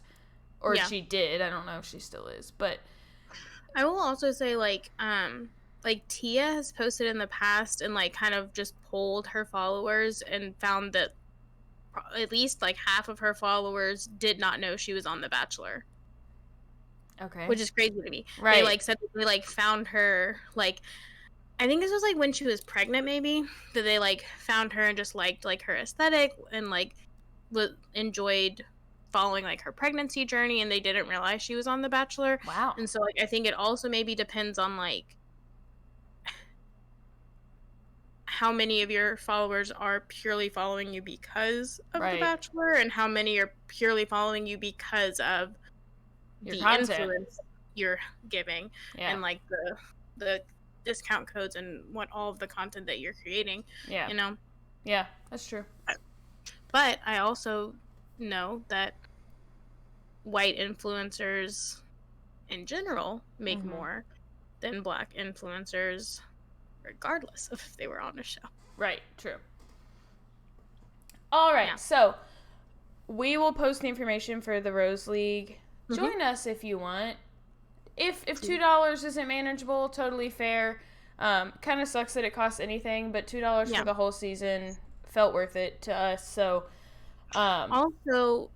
or she did. I don't know if she still is, but I will also say, like Tia has posted in the past and, like, kind of just polled her followers and found that at least, like, half of her followers did not know she was on The Bachelor. Okay. Which is crazy to me. Right. They, like, said that they, like, found her, like, I think this was, like, when she was pregnant, maybe, that they, like, found her and just liked, like, her aesthetic and, like, enjoyed following, like, her pregnancy journey, and they didn't realize she was on The Bachelor. Wow. And so, like, I think it also maybe depends on, like, how many of your followers are purely following you because of The Right. Bachelor and how many are purely following you because of Your the content. influence you're giving Yeah. and like the discount codes and what all of the content that you're creating, Yeah. you know. Yeah, that's true. But I also know that white influencers in general make Mm-hmm. more than black influencers regardless of if they were on a show. Right, true. All right, Yeah. so we will post the information for the Rose League. Mm-hmm. Join us if you want. If Please. $2 isn't manageable, totally fair. Kind of sucks that it costs anything, but $2 for Yeah. the whole season felt worth it to us. So, um, Also,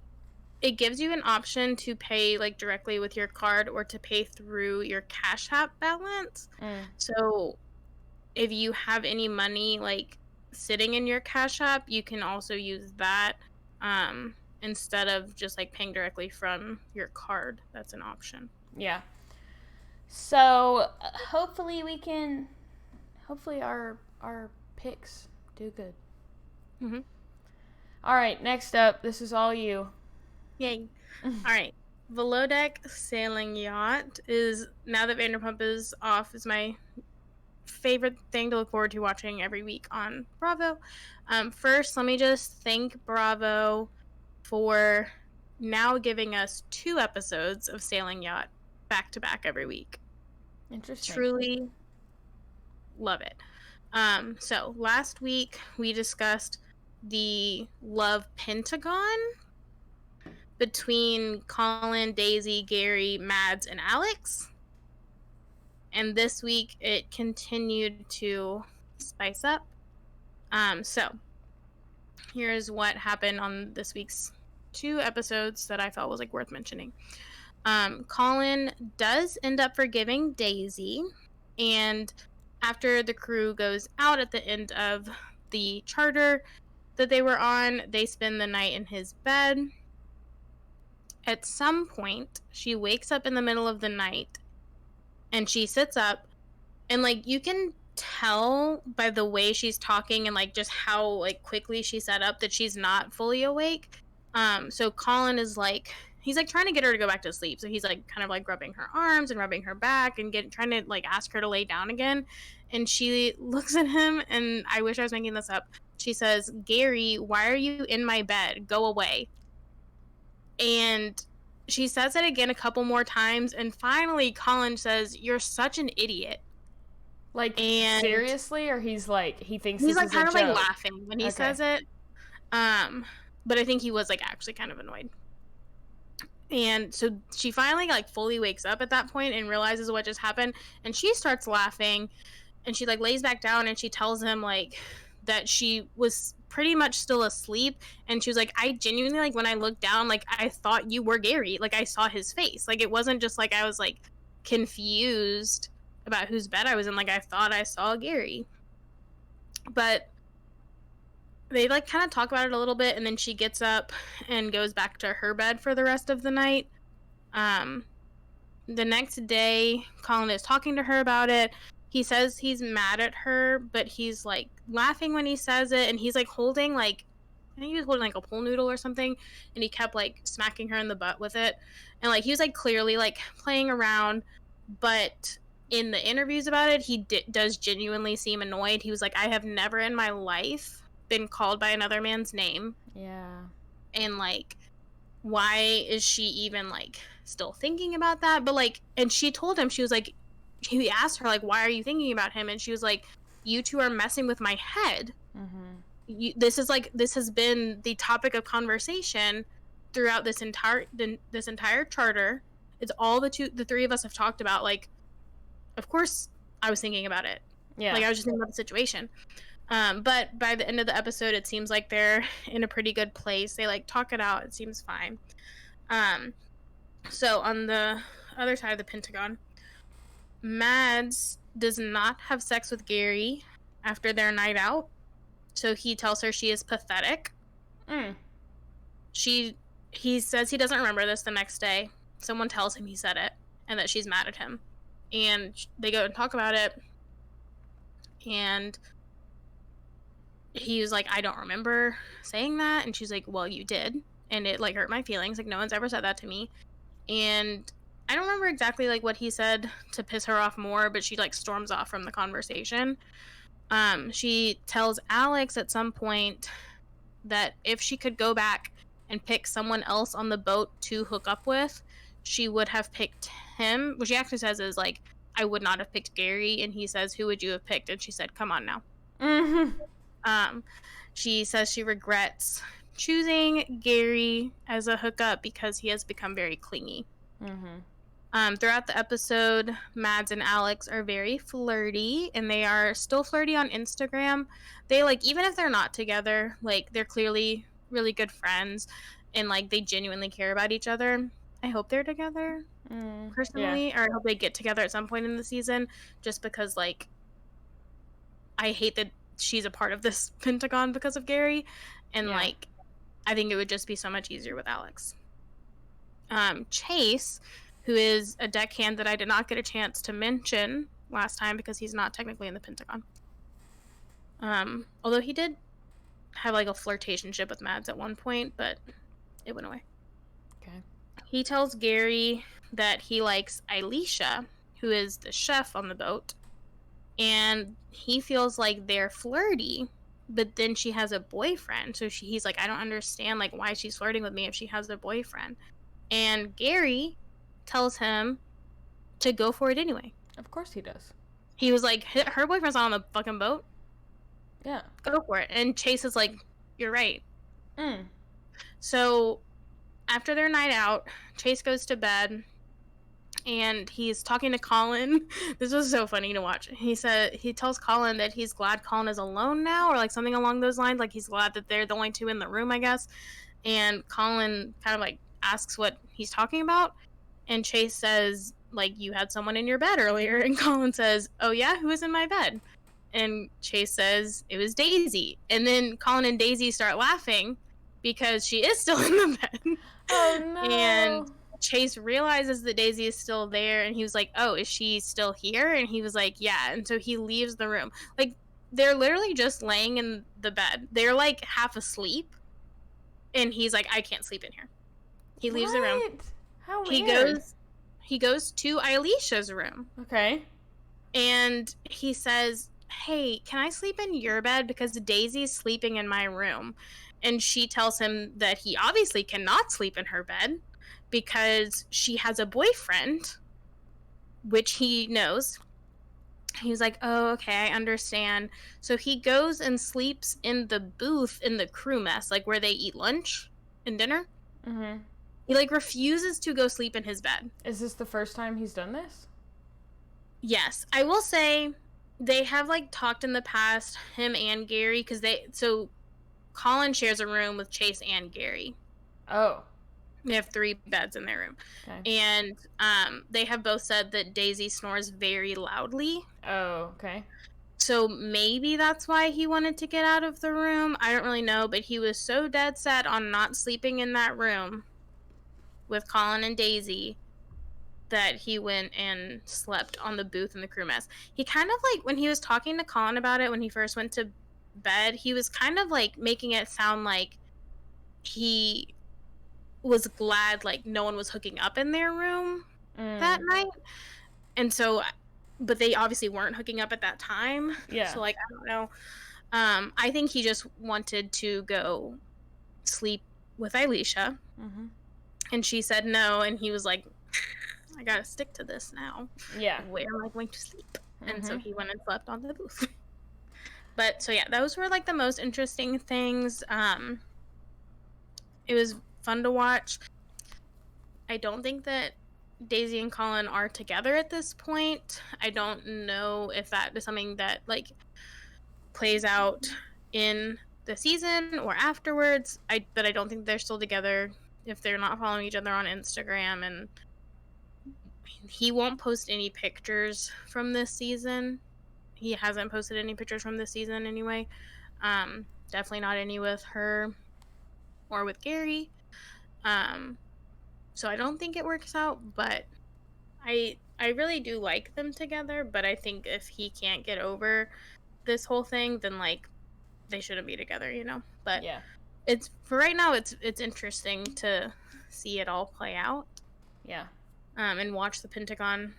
it gives you an option to pay like directly with your card or to pay through your Cash App balance. mm, So if you have any money like sitting in your Cash App, you can also use that instead of just like paying directly from your card. That's an option. yeah. So hopefully we can. Hopefully our picks do good. Mm-hmm. All right, next up, this is all you. Yay. All right. Below deck sailing yacht is now that Vanderpump is off is my favorite thing to look forward to watching every week on Bravo. First, let me just thank Bravo for now giving us 2 episodes of Sailing Yacht back to back every week. Interesting. Truly love it. So last week we discussed the love pentagon between Colin, Daisy, Gary, Mads, and Alex. And this week it continued to spice up. So here's what happened on this week's 2 episodes that I felt was like worth mentioning. Colin does end up forgiving Daisy, and after the crew goes out at the end of the charter that they were on, they spend the night in his bed. At some point, she wakes up in the middle of the night and she sits up, and like you can tell by the way she's talking and like just how like quickly she sat up that she's not fully awake. So Colin is like he's like trying to get her to go back to sleep. So he's like kind of like rubbing her arms and rubbing her back and trying to like ask her to lay down again. And she looks at him, and I wish I was making this up. She says, "Gary, why are you in my bed? Go away." And she says it again a couple more times, and finally Colin says, "You're such an idiot." Like And seriously, or he's like he thinks he's this like is a kind of like joke. laughing when he Okay. says it. Um, but I think he was like actually kind of annoyed. And so she finally like fully wakes up at that point and realizes what just happened, and she starts laughing, and she like lays back down and she tells him like that she was pretty much still asleep, and she was like, "I genuinely like when I looked down, like I thought you were Gary. Like I saw his face. Like it wasn't just like I was like confused about whose bed I was in. Like I thought I saw Gary." But they like kind of talk about it a little bit, and then she gets up and goes back to her bed for the rest of the night. um the next day Colin is talking to her about it. He says he's mad at her, but he's like laughing when he says it, and he's like holding like I think he was holding like a pool noodle or something, and he kept like smacking her in the butt with it, and like he was like clearly like playing around. But in the interviews about it, he does genuinely seem annoyed. He was like, "I have never in my life been called by another man's name, Yeah. and like why is she even like still thinking about that?" But like, and she told him, she was like, he asked her like, "Why are you thinking about him?" And she was like, "You two are messing with my head. This is like this has been the topic of conversation throughout this entire charter. It's all the three of us have talked about. Like, of course I was thinking about it. Yeah. Like I was just thinking about the situation." But by the end of the episode, it seems like they're in a pretty good place. They like talk it out. It seems fine. So on the other side of the Pentagon, Mads does not have sex with Gary after their night out. So he tells her she is pathetic. Mm. He says he doesn't remember this the next day. Someone tells him he said it and that she's mad at him. And they go and talk about it. And he was like, I don't remember saying that. And she's like, well, you did. And it like hurt my feelings. Like, no one's ever said that to me. And I don't remember exactly like what he said to piss her off more, but she like storms off from the conversation. She tells Alex at some point that if she could go back and pick someone else on the boat to hook up with, she would have picked him. What she actually says is like, I would not have picked Gary. And he says, who would you have picked? And she said, come on now. Mm-hmm. Um, she says she regrets choosing Gary as a hookup because he has become very clingy. Mm-hmm. Throughout the episode, Mads and Alex are very flirty, and they are still flirty on Instagram. They like, even if they're not together, like they're clearly really good friends, and like they genuinely care about each other. I hope they're together Yeah. personally, or I hope they get together at some point in the season, just because like I hate that she's a part of this Pentagon because of Gary, and Yeah. like I think it would just be so much easier with Alex. Chase, who is a deckhand that I did not get a chance to mention last time because he's not technically in the Pentagon. Although he did have like a flirtationship with Mads at one point, but it went away. Okay. He tells Gary that he likes Elisha, who is the chef on the boat, and he feels like they're flirty, but then she has a boyfriend. So he's like, I don't understand like why she's flirting with me if she has a boyfriend. And Gary tells him to go for it anyway. Of course he does. He was like, her boyfriend's on the fucking boat. Yeah. Go for it. And Chase is like, you're right. Mm. So after their night out, Chase goes to bed and he's talking to Colin. This was so funny to watch. He tells Colin that he's glad Colin is alone now, or like something along those lines. Like he's glad that they're the only two in the room, I guess. And Colin kind of like asks what he's talking about. And Chase says, like, you had someone in your bed earlier. And Colin says, oh yeah, who was in my bed? And Chase says, it was Daisy. And then Colin and Daisy start laughing because she is still in the bed. Oh no. And Chase realizes that Daisy is still there, and he was like, oh, is she still here? And he was like, yeah. And so he leaves the room. Like, they're literally just laying in the bed. They're like half asleep. And he's like, I can't sleep in here. He leaves the room. How weird. He goes to Elisha's room. Okay. And he says, hey, can I sleep in your bed? Because Daisy's sleeping in my room. And she tells him that he obviously cannot sleep in her bed because she has a boyfriend, which he knows. He's like, oh, okay, I understand. So he goes and sleeps in the booth in the crew mess, like where they eat lunch and dinner. Mm-hmm. He like refuses to go sleep in his bed. Is this the first time he's done this? Yes, I will say they have like talked in the past, him and Gary, because Colin shares a room with Chase and Gary. Oh. They have 3 beds in their room. Okay. And they have both said that Daisy snores very loudly. Oh, okay. So maybe that's why he wanted to get out of the room. I don't really know, but he was so dead set on not sleeping in that room with Colin and Daisy that he went and slept on the booth in the crew mess. He kind of like, when he was talking to Colin about it when he first went to bed, he was kind of like making it sound like he was glad like no one was hooking up in their room that night. And so, but they obviously weren't hooking up at that time. Yeah. So like, I don't know. I think he just wanted to go sleep with Elisha. Mm-hmm. And she said no, and he was like, I gotta stick to this now. Yeah. Where am I going to sleep? Mm-hmm. And so he went and slept on the booth. But so yeah, those were like the most interesting things. It was fun to watch. I don't think that Daisy and Colin are together at this point. I don't know if that is something that like plays out in the season or afterwards. But I don't think they're still together if they're not following each other on Instagram. And he won't post any pictures from this season. He hasn't posted any pictures from this season anyway. Definitely not any with her or with Gary. So I don't think it works out, but I really do like them together. But I think if he can't get over this whole thing, then like they shouldn't be together, you know. But Yeah. it's for right now. It's interesting to see it all play out. Yeah. And watch the Pentagon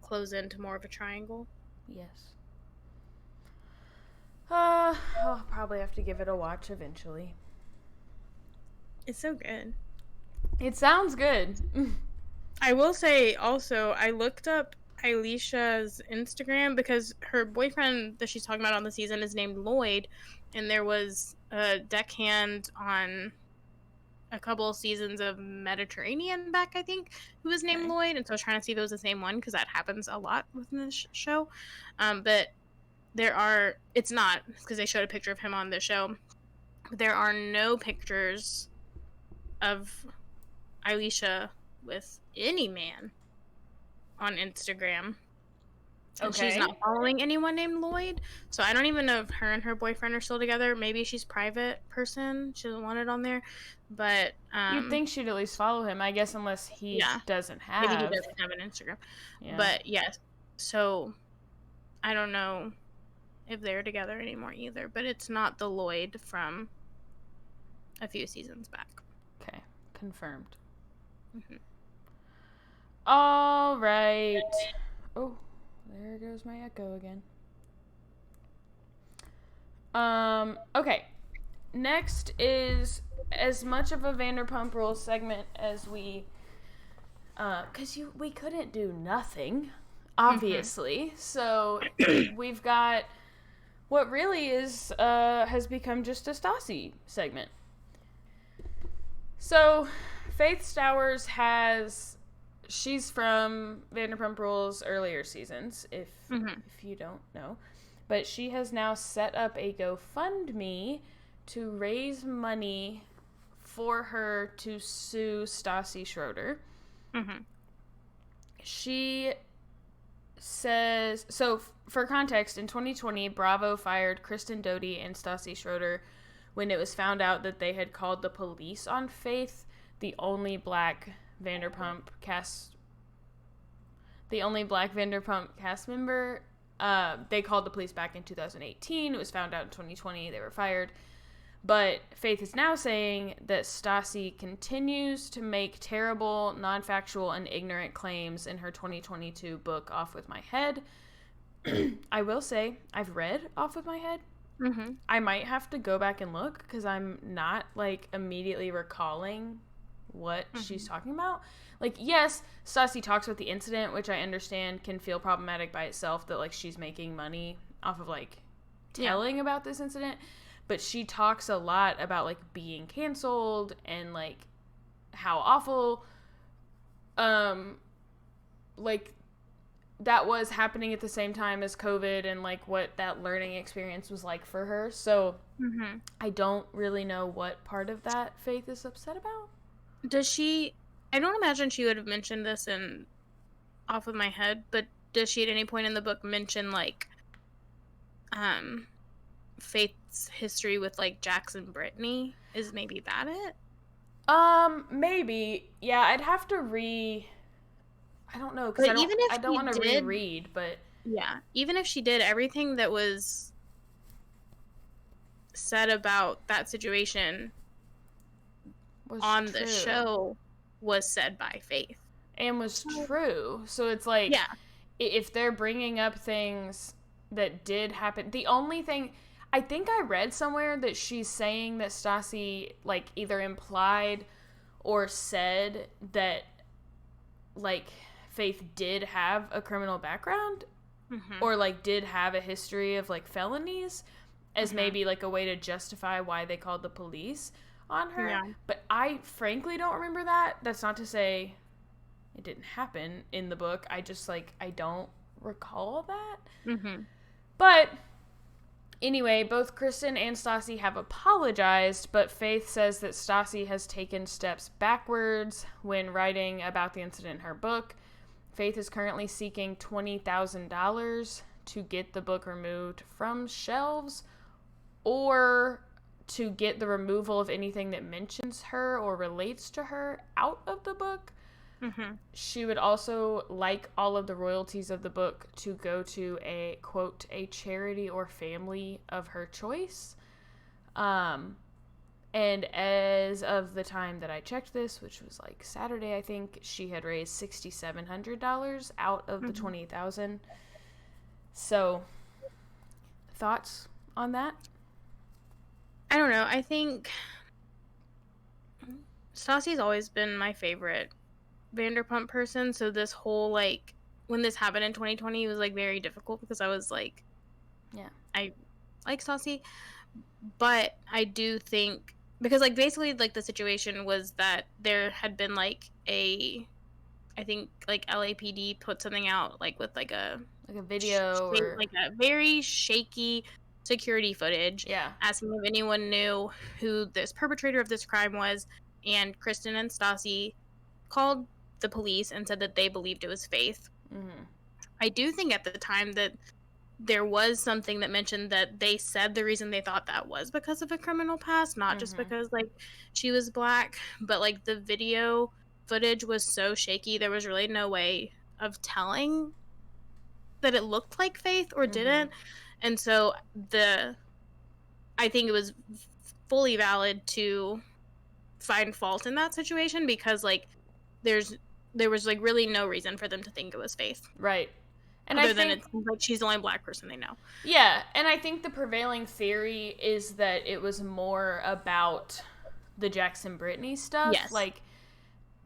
close into more of a triangle. Yes. I'll probably have to give it a watch eventually. It's so good. It sounds good. I will say also, I looked up Alicia's Instagram because her boyfriend that she's talking about on the season is named Lloyd, and there was a deckhand on a couple seasons of Mediterranean back, I think, who was named Okay. Lloyd, and so I was trying to see if it was the same one because that happens a lot within this show. But it's not because they showed a picture of him on the show. There are no pictures of Alicia with any man on Instagram. And she's Okay. not following anyone named Lloyd. So I don't even know if her and her boyfriend are still together. Maybe she's private person. She doesn't want it on there. But You'd think she'd at least follow him, I guess, unless he yeah. doesn't Maybe he have. doesn't have an Instagram. Yeah. But yes. So I don't know if they're together anymore either. But it's not the Lloyd from a few seasons back. Okay. Confirmed. Mm-hmm. All right. Oh, there goes my echo again. Okay. Next is as much of a Vanderpump Rules segment as we because we couldn't do nothing, obviously. So we've got what really is has become just a Stassi segment. So Faith Stowers she's from Vanderpump Rules earlier seasons, if you don't know. But she has now set up a GoFundMe to raise money for her to sue Stassi Schroeder. Mm-hmm. She says, so for context, in 2020, Bravo fired Kristen Doty and Stassi Schroeder when it was found out that they had called the police on Faith, the only black Vanderpump cast member. They called the police back in 2018. It was found out in 2020. They were fired. But Faith is now saying that Stassi continues to make terrible, non-factual, and ignorant claims in her 2022 book, Off With My Head. I will say, I've read Off With My Head. Mm-hmm. I might have to go back and look because I'm not, immediately recalling what she's talking about. Yes, Stassi talks about the incident, which I understand can feel problematic by itself, that, she's making money off of, telling about this incident. But she talks a lot about, being canceled and, how awful, that was happening at the same time as COVID and, what that learning experience was like for her. So I don't really know what part of that Faith is upset about. I don't imagine she would have mentioned this in Off of My Head, but does she at any point in the book mention, Faith's history with, Jax and Brittany? Is maybe that it? Maybe. Yeah, I'd have to I don't know, because I don't want to reread, but... Yeah, even if she did, everything that was said about that situation was on true. The show was said by Faith. And was true. So it's if they're bringing up things that did happen... The only thing... I think I read somewhere that she's saying that Stassi, either implied or said that, Faith did have a criminal background or, did have a history of, felonies as maybe, a way to justify why they called the police on her. Yeah. But I frankly don't remember that. That's not to say it didn't happen in the book. I just, I don't recall that. But... Anyway, both Kristen and Stassi have apologized, but Faith says that Stassi has taken steps backwards when writing about the incident in her book. Faith is currently seeking $20,000 to get the book removed from shelves or to get the removal of anything that mentions her or relates to her out of the book. Mhm. She would also like all of the royalties of the book to go to a quote a charity or family of her choice. Um, and as of the time that I checked this, which was like Saturday, I think she had raised $6,700 out of the Mhm. 20,000. So, thoughts on that? I don't know. I think Stassi's always been my favorite Vanderpump person. So this whole like when this happened in 2020 it was like very difficult because I was like Yeah. I like Stassi, but I do think because like basically like the situation was that there had been like a I think like LAPD put something out like with like a Like a video or. like a very shaky security footage Yeah. asking if anyone knew who this perpetrator of this crime was, and Kristen and Stassi called the police and said that they believed it was Faith. Mm-hmm. I do think at the time that there was something that mentioned that they said the reason they thought that was because of a criminal past, not just Mm-hmm. because like she was black, but like the video footage was so shaky there was really no way of telling that it looked like Faith or Mm-hmm. didn't. And so the I think it was fully valid to find fault in that situation because like there's there was like really no reason for them to think it was Faith Right. And I other than think, it seems like she's the only black person they know. yeah, and I think the prevailing theory is that it was more about the Jackson Brittany stuff. Yes. Like,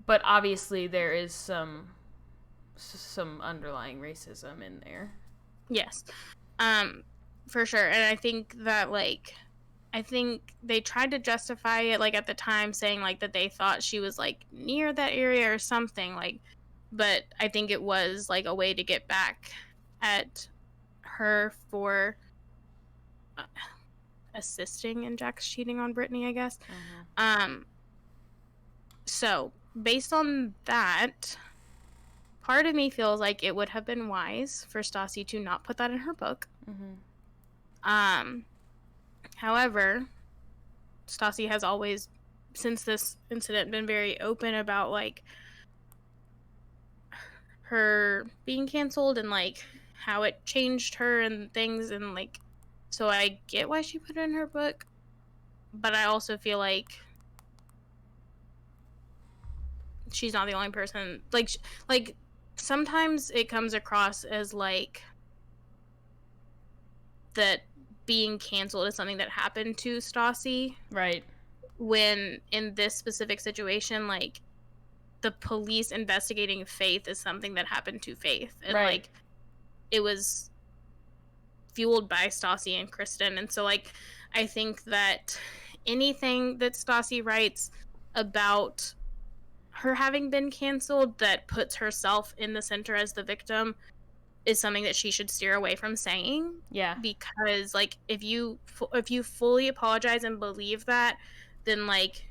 but obviously there is some underlying racism in there. Yes. Um for sure. And I think that like I think they tried to justify it like at the time saying like that they thought she was like near that area or something like, but I think it was like a way to get back at her for uh, assisting in Jack's cheating on Brittany, I guess. Mm-hmm. Um so based on that, part of me feels like it would have been wise for Stassi to not put that in her book. Mm-hmm. Um however, Stassi has always, since this incident, been very open about like her being canceled and like how it changed her and things, and like so I get why she put it in her book, but I also feel like she's not the only person like sometimes it comes across as like that being canceled is something that happened to Stassi, Right. when in this specific situation like the police investigating Faith is something that happened to Faith, and Right. like it was fueled by Stassi and Kristen. And so like I think that anything that Stassi writes about her having been canceled that puts herself in the center as the victim is something that she should steer away from saying, Yeah. because like if you fully apologize and believe that, then like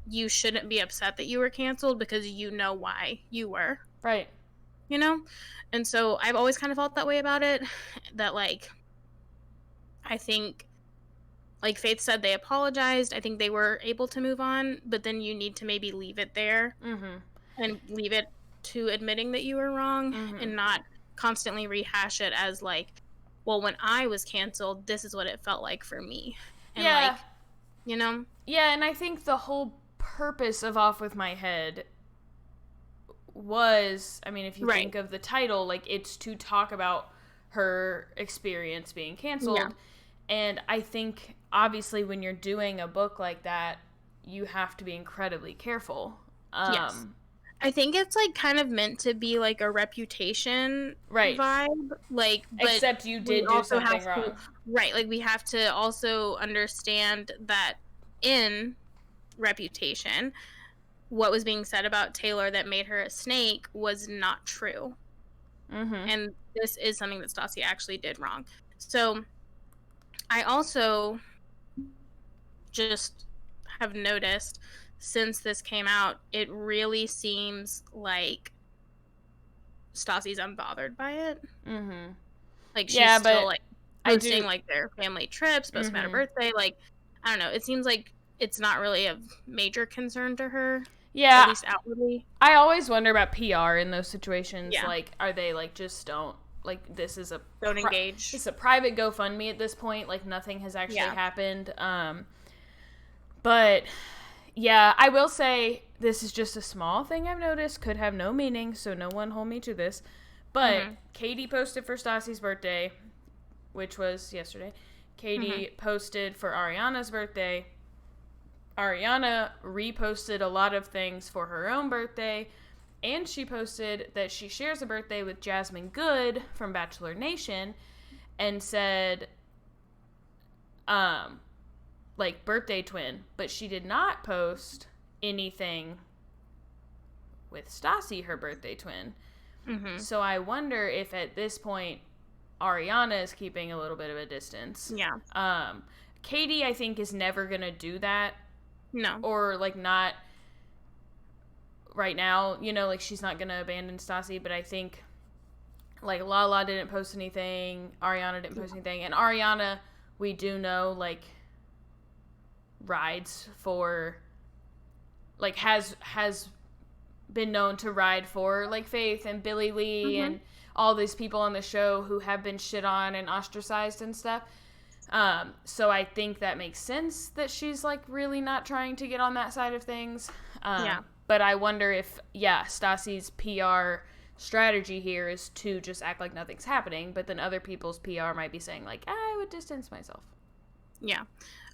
you shouldn't be upset that you were canceled because you know why you were, Right. you know? And so I've always kind of felt that way about it, that like I think like Faith said they apologized. I think they were able to move on, but then you need to maybe leave it there Mm-hmm. and leave it to admitting that you were wrong, Mm-hmm. and not constantly rehash it as like, well, when I was canceled, this is what it felt like for me. And Yeah. like, you know? Yeah, and I think the whole purpose of Off With My Head was, I mean, if you Right. think of the title, like it's to talk about her experience being Yeah. canceled. And I think obviously when you're doing a book like that, you have to be incredibly careful. Yes. I think it's like kind of meant to be like a reputation Right. vibe, like, but Except you we did do also something have to, wrong. right, like we have to also understand that in reputation, what was being said about Taylor that made her a snake was not true. Mm-hmm. And this is something that Stassi actually did wrong. So I also just have noticed since this came out, it really seems like Stassi's unbothered by it. Mm-hmm. Like she's Yeah, still but like I do. posting like their family trips, posting about her Mm-hmm. birthday. Like I don't know. It seems like it's not really a major concern to her. at Yeah, least outwardly. I always wonder about PR in those situations. Yeah, Like, are they like just don't like don't engage. this is a private GoFundMe at this point? Like, nothing has actually Yeah. happened. But yeah, I will say this is just a small thing I've noticed. Could have no meaning, so no one hold me to this. But Mm-hmm. Katie posted for Stassi's birthday, which was yesterday. Mm-hmm. Katie posted for Ariana's birthday. Ariana reposted a lot of things for her own birthday. And she posted that she shares a birthday with Jasmine Good from Bachelor Nation and said, like, birthday twin. But she did not post anything with Stassi, her birthday twin. Mm-hmm. So I wonder if at this point Ariana is keeping a little bit of a distance. Yeah. Katie, I think, is never going to do that. No. Or, like, not right now, you know, like, she's not going to abandon Stassi, but I think, like, Lala didn't post anything, Ariana didn't post anything, and Ariana, we do know, like, rides for, like, has been known to ride for, like, Faith and Billy Lee Mm-hmm. and all these people on the show who have been shit on and ostracized and stuff. So I think that makes sense that she's, like, really not trying to get on that side of things. Yeah. But I wonder if, Stassi's PR strategy here is to just act like nothing's happening, but then other people's PR might be saying, like, I would distance myself. Yeah.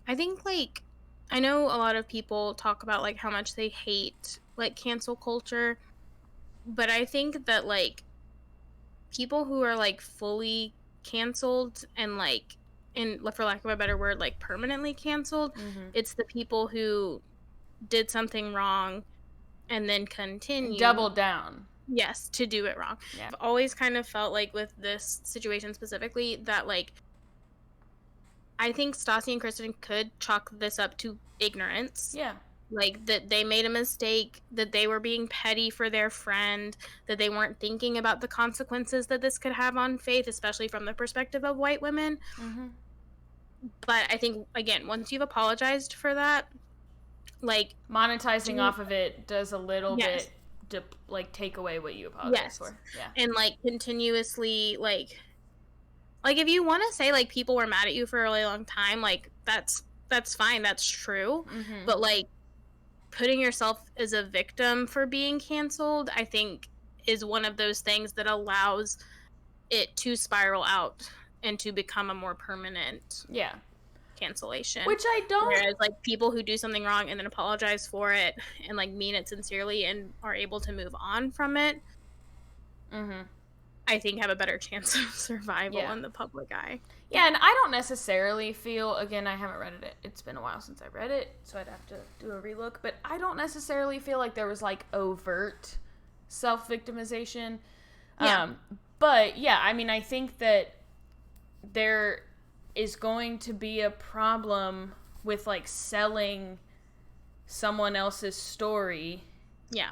I think, like, I know a lot of people talk about, like, how much they hate, like, cancel culture, but I think that, like, people who are, like, fully canceled and, like, for lack of a better word, like, permanently canceled, it's the people who did something wrong and then continue. Double down. Yes, to do it wrong. Yeah. I've always kind of felt like with this situation specifically that, like, I think Stassi and Kristen could chalk this up to ignorance. Yeah. Like, that they made a mistake, that they were being petty for their friend, that they weren't thinking about the consequences that this could have on Faith, especially from the perspective of white women. Mm-hmm. But I think, again, once you've apologized for that, like... monetizing off of it does a little Yes. bit, like, take away what you apologize for. Yeah. And, like, continuously, like, if you want to say, like, people were mad at you for a really long time, like, that's fine, that's true. Mm-hmm. But, like, putting yourself as a victim for being canceled, I think, is one of those things that allows it to spiral out and to become a more permanent cancellation. Which I don't... Whereas, like, people who do something wrong and then apologize for it and, like, mean it sincerely and are able to move on from it, I think have a better chance of survival in the public eye. Yeah, and I don't necessarily feel, again, I haven't read it. It's been a while since I read it, so I'd have to do a relook. But I don't necessarily feel like there was, like, overt self-victimization. Yeah. But, yeah, I mean, I think that there is going to be a problem with, like, selling someone else's story. Yeah.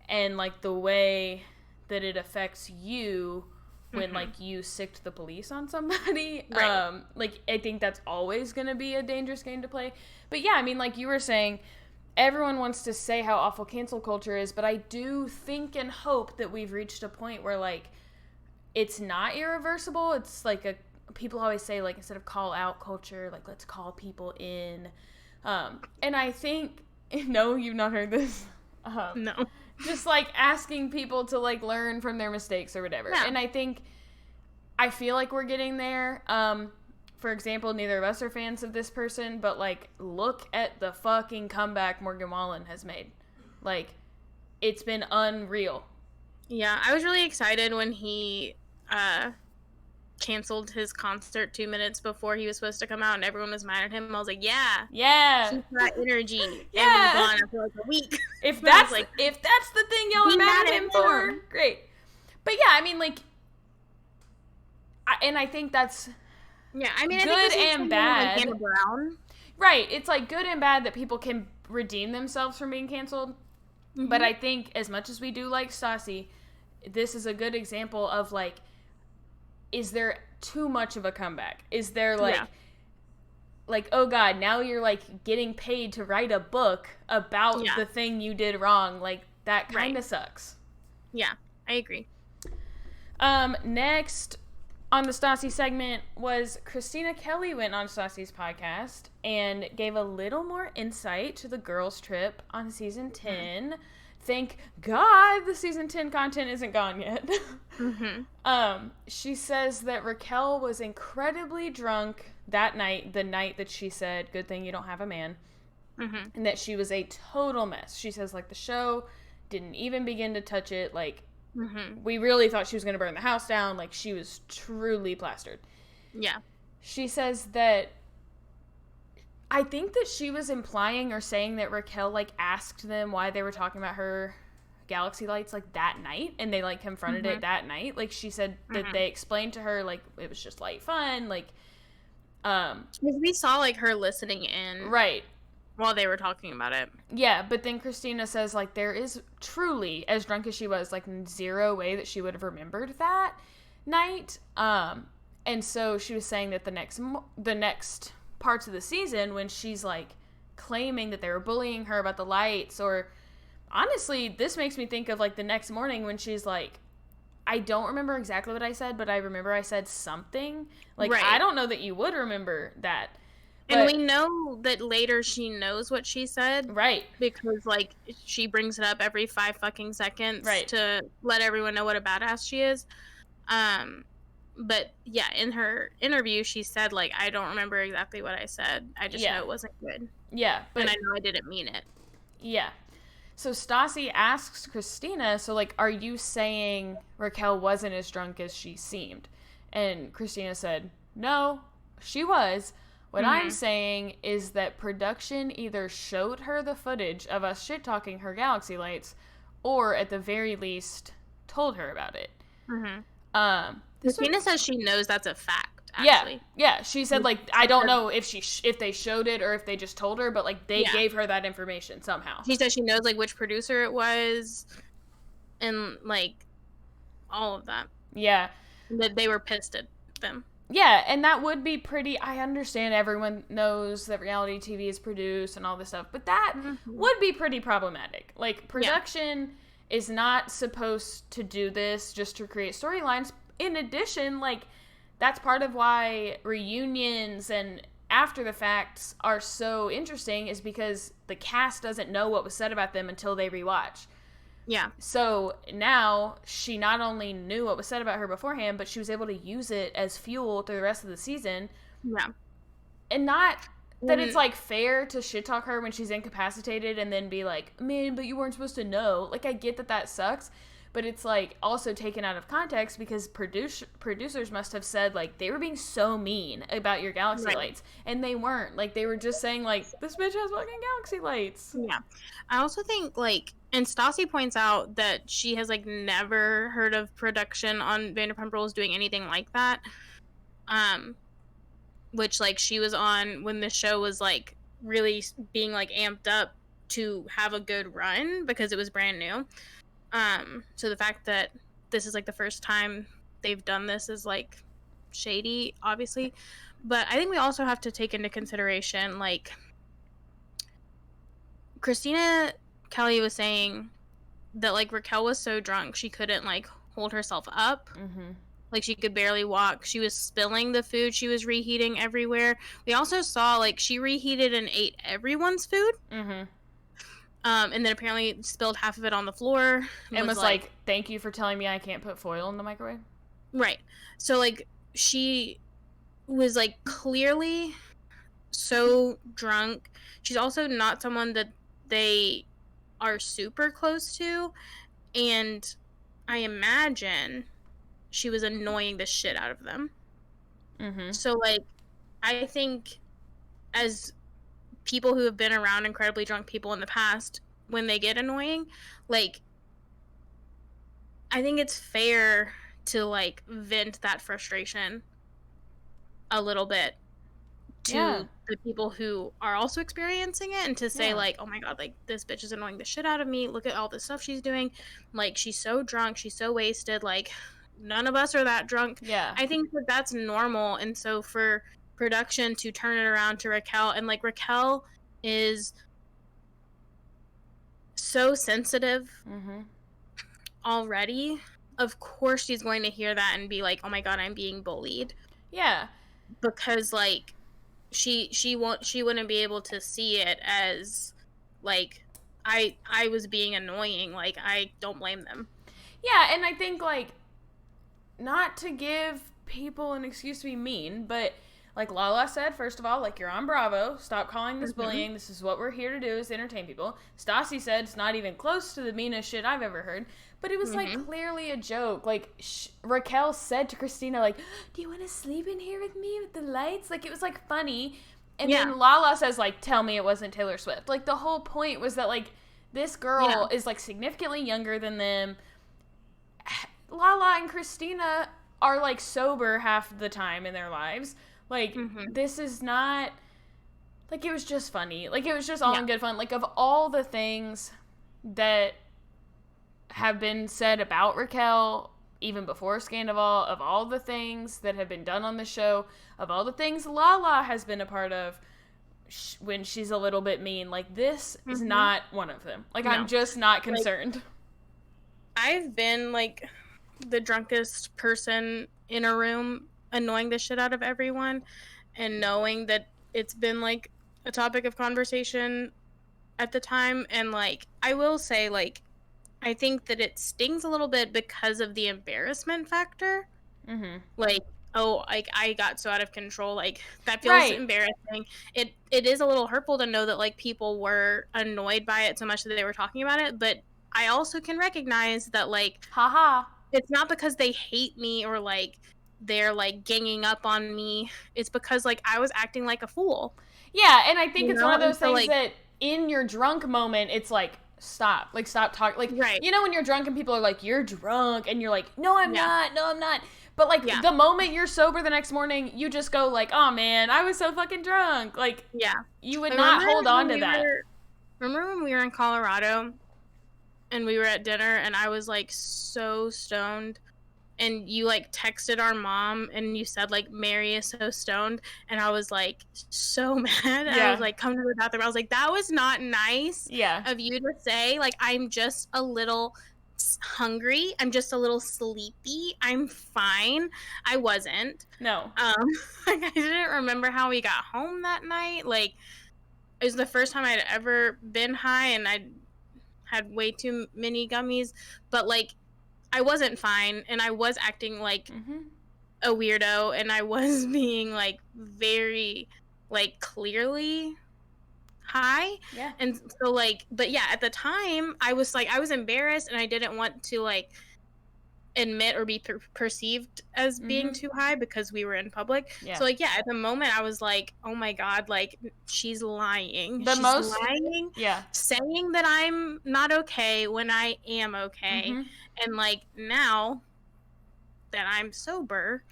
And, like, the way that it affects you when, like, you sicked the police on somebody. Right. Like, I think that's always going to be a dangerous game to play. But, yeah, I mean, like you were saying, everyone wants to say how awful cancel culture is, but I do think and hope that we've reached a point where, like, it's not irreversible. It's, like, people always say, like, instead of call out culture, like, let's call people in. And I think, no, you've not heard this. No. Just, like, asking people to, like, learn from their mistakes or whatever. Yeah. And I feel like we're getting there. For example, neither of us are fans of this person, but, like, look at the fucking comeback Morgan Wallen has made. Like, it's been unreal. Yeah, I was really excited when he canceled his concert 2 minutes before he was supposed to come out and everyone was mad at him. I was like, yeah, keep that energy. Yeah, and gone after like a week. If that's the thing y'all are mad at him for, great. But yeah, I mean, like, I think that's I mean, good and bad. Like Hannah Brown. Right, it's like good and bad that people can redeem themselves from being canceled. But I think as much as we do like Stassi, this is a good example of, like, is there too much of a comeback? Is there, like, like, oh God, now you're like getting paid to write a book about Yeah. the thing you did wrong. Like, that kind Right. of sucks. Yeah. I agree. Next on the Stassi segment was Christina Kelly went on Stassi's podcast and gave a little more insight to the girls' trip on season 10. Mm-hmm. Thank God the season 10 content isn't gone yet. She says that Raquel was incredibly drunk that night, the night that she said, "Good thing you don't have a man." Mm-hmm. And that she was a total mess. She says, like, the show didn't even begin to touch it. Like, we really thought she was going to burn the house down. Like, she was truly plastered. Yeah. She says that, I think that she was implying or saying that Raquel, like, asked them why they were talking about her galaxy lights, like, that night. And they, like, confronted it that night. Like, she said that they explained to her, like, it was just light fun. Like, we saw, like, her listening in. Right. While they were talking about it. Yeah, but then Christina says, like, there is truly, as drunk as she was, like, zero way that she would have remembered that night. And so she was saying that the next parts of the season, when she's, like, claiming that they were bullying her about the lights, or honestly, this makes me think of, like, the next morning when she's like, I don't remember exactly what I said, but I remember I said something. Like, right. I don't know that you would remember that. And we know that later she knows what she said. Right. Because, like, she brings it up every 5 fucking seconds to let everyone know what a badass she is. But, yeah, in her interview, she said, like, I don't remember exactly what I said. I just know it wasn't good. Yeah. And I know I didn't mean it. Yeah. So Stassi asks Christina, so, like, are you saying Raquel wasn't as drunk as she seemed? And Christina said, no, she was. What I'm saying is that production either showed her the footage of us shit-talking her galaxy lights, or at the very least told her about it. Christina says she knows that's a fact, actually. Yeah. She said, like, I don't know if they showed it or if they just told her, but, like, they gave her that information somehow. She said she knows, like, which producer it was and, like, all of that. Yeah. That they were pissed at them. Yeah, and that would be pretty... I understand everyone knows that reality TV is produced and all this stuff, but that would be pretty problematic. Like, production is not supposed to do this just to create storylines. In addition, like, that's part of why reunions and after the facts are so interesting, is because the cast doesn't know what was said about them until they rewatch. Yeah. So now she not only knew what was said about her beforehand, but she was able to use it as fuel through the rest of the season. Yeah. And not that it's, like, fair to shit talk her when she's incapacitated and then be like, man, but you weren't supposed to know. Like, I get that sucks, but it's, like, also taken out of context because producers must have said, like, they were being so mean about your galaxy lights. And they weren't. Like, they were just saying, like, this bitch has fucking galaxy lights. Yeah. I also think, like, and Stassi points out that she has, like, never heard of production on Vanderpump Rules doing anything like that. Which, like, she was on when the show was, like, really being, like, amped up to have a good run because it was brand new. So the fact that this is, like, the first time they've done this is, like, shady, obviously. But I think we also have to take into consideration, like, Christina Kelly was saying that, like, Raquel was so drunk she couldn't, like, hold herself up. Like, she could barely walk. She was spilling the food she was reheating everywhere. We also saw, like, she reheated and ate everyone's food. And then apparently spilled half of it on the floor. And was like, thank you for telling me I can't put foil in the microwave. Right. So, like, she was, like, clearly so drunk. She's also not someone that they are super close to. And I imagine she was annoying the shit out of them. So, like, I think as people who have been around incredibly drunk people in the past, when they get annoying, like, I think it's fair to, like, vent that frustration a little bit to the people who are also experiencing it, and to say, like, oh my god, like, this bitch is annoying the shit out of me, look at all the stuff she's doing, like, she's so drunk, she's so wasted, like, none of us are that drunk. I think that that's normal. And so for production to turn it around to Raquel. And like Raquel is so sensitive already. Of course she's going to hear that and be like, oh my god, I'm being bullied. Yeah. Because like she wouldn't be able to see it as like I was being annoying. Like, I don't blame them. Yeah, and I think like, not to give people an excuse to be mean, but like Lala said, first of all, like, you're on Bravo. Stop calling this bullying. This is what we're here to do, is entertain people. Stassi said it's not even close to the meanest shit I've ever heard. But it was, like, clearly a joke. Like, Raquel said to Christina, like, do you want to sleep in here with me with the lights? Like, it was, like, funny. And then Lala says, like, tell me it wasn't Taylor Swift. Like, the whole point was that, like, this girl is, like, significantly younger than them. Lala and Christina are, like, sober half the time in their lives. Like, this is not, like, it was just funny. Like, it was just all in good fun. Like, of all the things that have been said about Raquel, even before Scandival, of all the things that have been done on the show, of all the things Lala has been a part of when she's a little bit mean, like, this is not one of them. Like, I'm just not concerned. Like, I've been, like, the drunkest person in a room, annoying the shit out of everyone, and knowing that it's been like a topic of conversation at the time. And like, I will say, like, I think that it stings a little bit because of the embarrassment factor. Like, oh, like, I got so out of control, like, that feels embarrassing. It is a little hurtful to know that like people were annoyed by it so much that they were talking about it, but I also can recognize that, like, it's not because they hate me or like they're like ganging up on me. It's because like I was acting like a fool. Yeah, and I think it's one of those things, like, that in your drunk moment, it's like, stop. Like, stop talking. Like, you know when you're drunk and people are like, you're drunk, and you're like, no, I'm not. No, I'm not. But like, the moment you're sober the next morning, you just go like, oh man, I was so fucking drunk. Like, you would not hold on to that. Remember when we were in Colorado and we were at dinner and I was like so stoned, and you like texted our mom and you said like, Mary is so stoned, and I was like so mad. I was like, come to the bathroom. I was like, that was not nice of you to say. Like, I'm just a little hungry, I'm just a little sleepy, I'm fine. I wasn't. No. Like, I didn't remember how we got home that night. Like, it was the first time I'd ever been high, and I had way too many gummies, but like, I wasn't fine, and I was acting like a weirdo, and I was being like very like clearly high. And so like, but yeah, at the time I was like, I was embarrassed, and I didn't want to like admit or be perceived as being too high because we were in public. So like, at the moment I was like, oh my god, like, she's lying. She's lying, saying that I'm not okay when I am okay. And like, now that I'm sober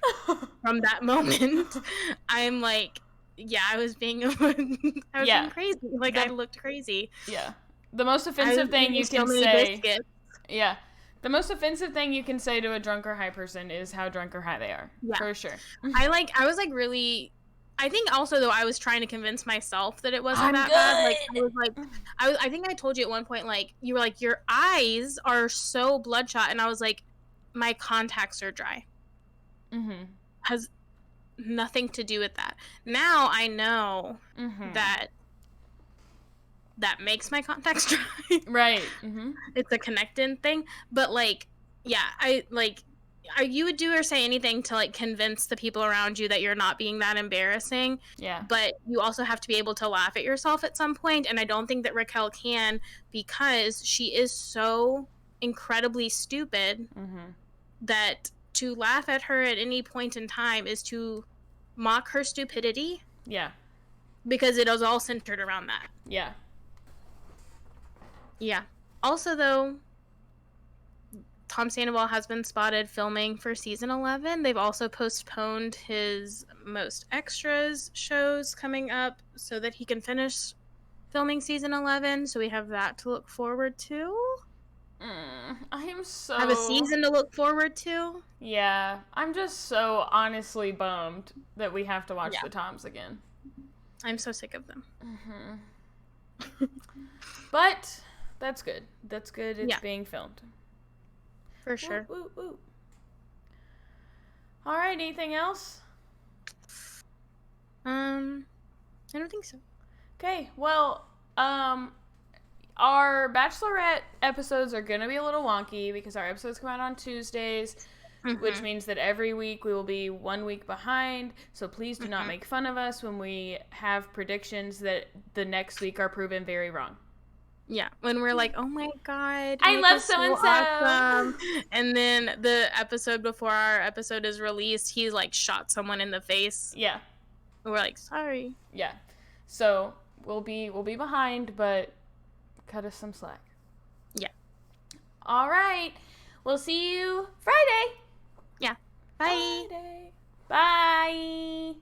from that moment, I'm like, I was being being crazy. Like, I looked crazy. The most offensive thing you can say the most offensive thing you can say to a drunk or high person is how drunk or high they are. For sure. I was like really, I think also though I was trying to convince myself that it wasn't that bad. Like, I was like, I think I told you at one point, like, you were like, your eyes are so bloodshot, and I was like, my contacts are dry. Has nothing to do with that. Now I know that makes my contacts dry. It's a connected thing. But like, you would do or say anything to like convince the people around you that you're not being that embarrassing. But you also have to be able to laugh at yourself at some point, and I don't think that Raquel can, because she is so incredibly stupid that to laugh at her at any point in time is to mock her stupidity. Because it is all centered around that. Also, though, Tom Sandoval has been spotted filming for season 11. They've also postponed his Most Extras shows coming up so that he can finish filming season 11. So we have that to look forward to. I am Have a so. season to look forward to. Yeah, I'm just so honestly bummed that we have to watch Yeah, the Toms again. I'm so sick of them. But that's good. That's good. It's Yeah, being filmed. for Woo, sure. woo, woo. All right. Anything else? I don't think so. Okay. Well, our Bachelorette episodes are gonna be a little wonky because our episodes come out on Tuesdays, which Mm-hmm. means that every week we will be 1 week behind. So please do not Mm-hmm. make fun of us when we have predictions that the next week are proven very wrong. Yeah, when we're like, "Oh my god, I Nick love is so so and awesome," so. and then the episode before our episode is released, he like shot someone in the face. Yeah, And we're like, "Sorry." yeah. So we'll be behind, but cut us some slack. Yeah, All right. We'll see you Friday. yeah. Bye. Friday. Bye.